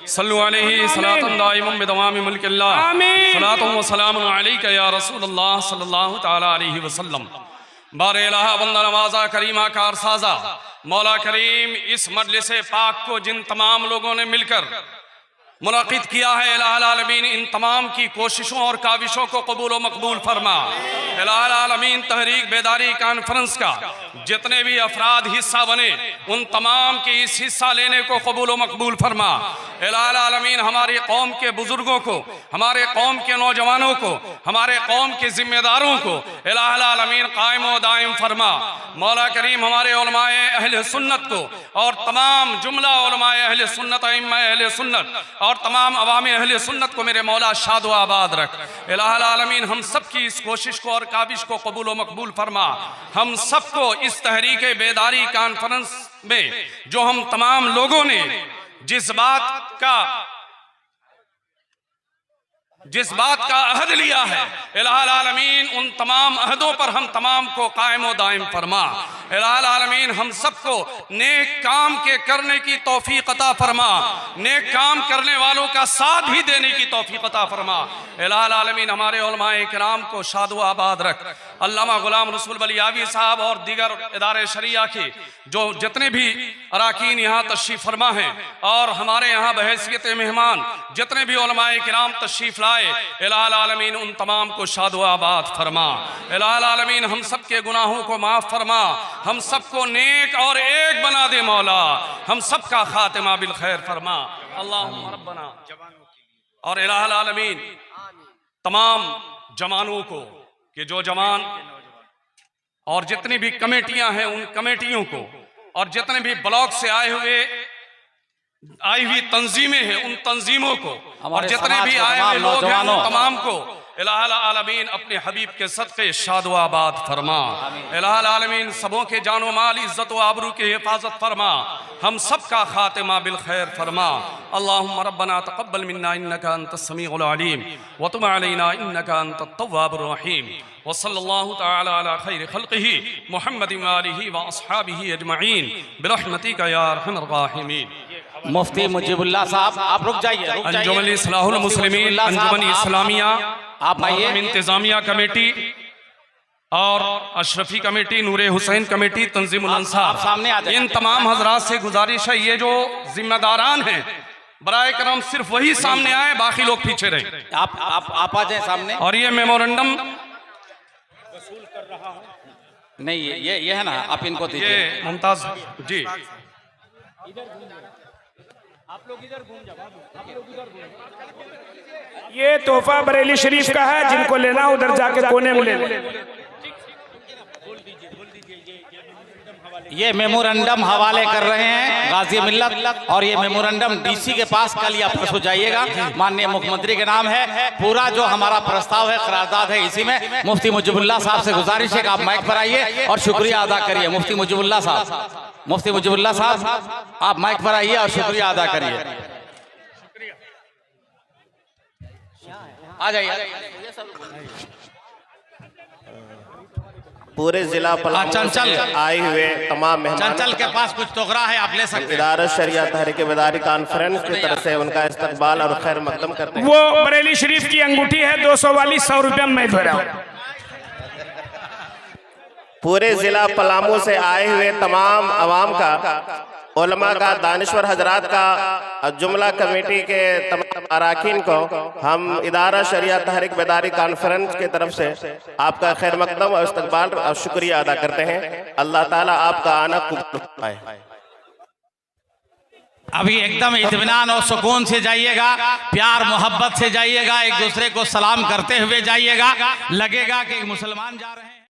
सल्लु अलैहि सलातन दाइमन बिदवामि मुल्किल्लाह। आमीन। सलातुन व सलामुन अलैका या रसूलल्लाह सल्लल्लाहु तआला अलैहि वसल्लम। बारे इलाहा बंदा नवाजा करीमा कारसाजा मौला करीम, इस मजलिस पाक को जिन तमाम लोगों ने मिलकर मुनाकिद किया है, इलाहुल आलमीन इन तमाम की कोशिशों और काविशों को कबूल व मकबूल फरमा। इलाहुल आलमीन तहरीक बेदारी कॉन्फ्रेंस का जितने भी अफराद हिस्सा बने, उन तमाम के इस हिस्सा लेने को कबूल व मकबूल फरमा। इलाहुल आलमीन हमारी कौम के बुजुर्गों को, हमारे कौम के नौजवानों को, हमारे कौम के जिम्मेदारों को इलाहुल आलमीन कायम व दायम फरमा। मौला करीम हमारे उलमाए अहले सुन्नत को और तमाम जुमला उलमाए अहले सुन्नत, अइम्मा अहले सुन्नत और तमाम अवाम अहले सुन्नत को मेरे मौला शाद व आबाद रख। इलाहुल आलमीन हम सब की इस कोशिश को और काबिश को कबूल व मकबूल फरमा। हम सबको इस तहरीक बेदारी कॉन्फ्रेंस में जो हम तमाम लोगों ने जिस बात का अहद लिया है, इलाहुल आलमीन उन तमाम अहदों पर हम तमाम को कायम व दायम फरमा। इलाही आलमीन हम सबको नेक काम के करने की तौफीक अता फरमा, नेक काम करने वालों का साथ भी देने की तौफीक अता फरमा। इलाही आलमीन हमारे उलमाए किराम को शादो आबाद रख। अल्लामा गुलाम रसूल बलियावी साहब और दीगर इदारे शरिया के जो जितने भी अराकीन यहाँ तशरीफ फरमा हैं और हमारे यहाँ बहैसियत मेहमान जितने भी उलमाए किराम तशरीफ लाए, इलाही आलमीन उन तमाम को शादो आबाद फरमा। इलाही आलमीन हम सब के गुनाहों को माफ फरमा, हम सबको नेक और एक बना दे मौला, हम सबका खातिमा बिल खैर फरमा। अल्लाहुम्मा रब्बना। और इलाही आलमीन तमाम जवानों को कि जो जवान और जितनी भी कमेटियां हैं उन कमेटियों को और जितने भी ब्लॉक से आई हुई तंजीमें हैं उन तंजीमों को और जितने भी आए हुए लोग हैं उन तमाम को इलाही आलमीन अपने हबीब के सदक़े शादो आबाद फरमा। इलाही आलमीन सबों के जानो माल इज्जत व आबरू की हिफाजत फरमा, हम सबका खातिमा बिल खैर फरमा। अल्लाहुम्मा रब्बना तक़ब्बल मिन्ना इन्नका अंतस समीउल अलीम व तुब अलैना इन्नका अंतत तव्वाबुर रहीम। व सल्लल्लाहु तआला अला खैरि खल्क़िही मुहम्मदिन व आलिही व अस्हाबिही अजमईन बिरहमतिका या अरहमर राहिमीन। मुफ्ती मुजीबुल्लाह साहब आप रुक जाइए। अंजुमन इस्लाहुल मुस्लिमीन, अंजुमन इस्लामिया, आप आइए। इंतजामिया कमेटी और अशरफी कमेटी, नूरे हुसैन कमेटी, तंजीमुल अंसार, सामने आ जाइए। इन तमाम हजरात से गुजारिश है ये जो जिम्मेदारान हैं बराए करम सिर्फ वही सामने आए, बाकी लोग पीछे रहे। आप आ जाए सामने। और ये मेमोरेंडम नहीं ये है ना, आप इनको दीजिए। ये मुमताज जी ये तोहफा बरेली शरीफ का है, जिनको लेना उधर जाके कोने में ले लें। ये मेमोरेंडम हवाले कर रहे हैं गाजी मिल्लत और ये मेमोरेंडम डीसी के पास कल या परसों जाइएगा। माननीय मुख्यमंत्री के नाम है। पूरा जो हमारा प्रस्ताव है, करारदाद है, इसी में मुफ्ती मुजीबुल्लाह साहब से गुजारिश है कि आप माइक पर आइए और शुक्रिया अदा करिए। मुफ्ती मुजीबुल्लाह साहब, मुफ्ती मुजीबुल्लाह साहब आप माइक पर आइए और शुक्रिया अदा करिए। आ जाइए। पूरे जिला चंचल आए हुए तमाम मेहमान, चंचल के पास कुछ तोकरा है, आप ले सकते हैं। इदारा शरिया तहरीक बेदारी कॉन्फ्रेंस की तरफ से उनका इस्तकबाल और खैर मकदम करते हैं। वो बरेली शरीफ की अंगूठी है 200 वाली, 100 रुपये में दे रहा हूँ। पूरे जिला पलामू से आए हुए तमाम अवाम का, उलमा का, दानिश्वर हजरात का, जुमला कमेटी के तमाम अराकीन को हम इदारा शरिया तहरीक बेदारी कॉन्फ्रेंस की तरफ से आपका खैर मकदम और इस्तकबाल और शुक्रिया अदा करते हैं। अल्लाह ताला आपका आना कबूल फरमाए। अभी एकदम इत्मीनान और सुकून से जाइएगा, प्यार मोहब्बत से जाइएगा, एक दूसरे को सलाम करते हुए जाइएगा। लगेगा कि मुसलमान जा रहे हैं।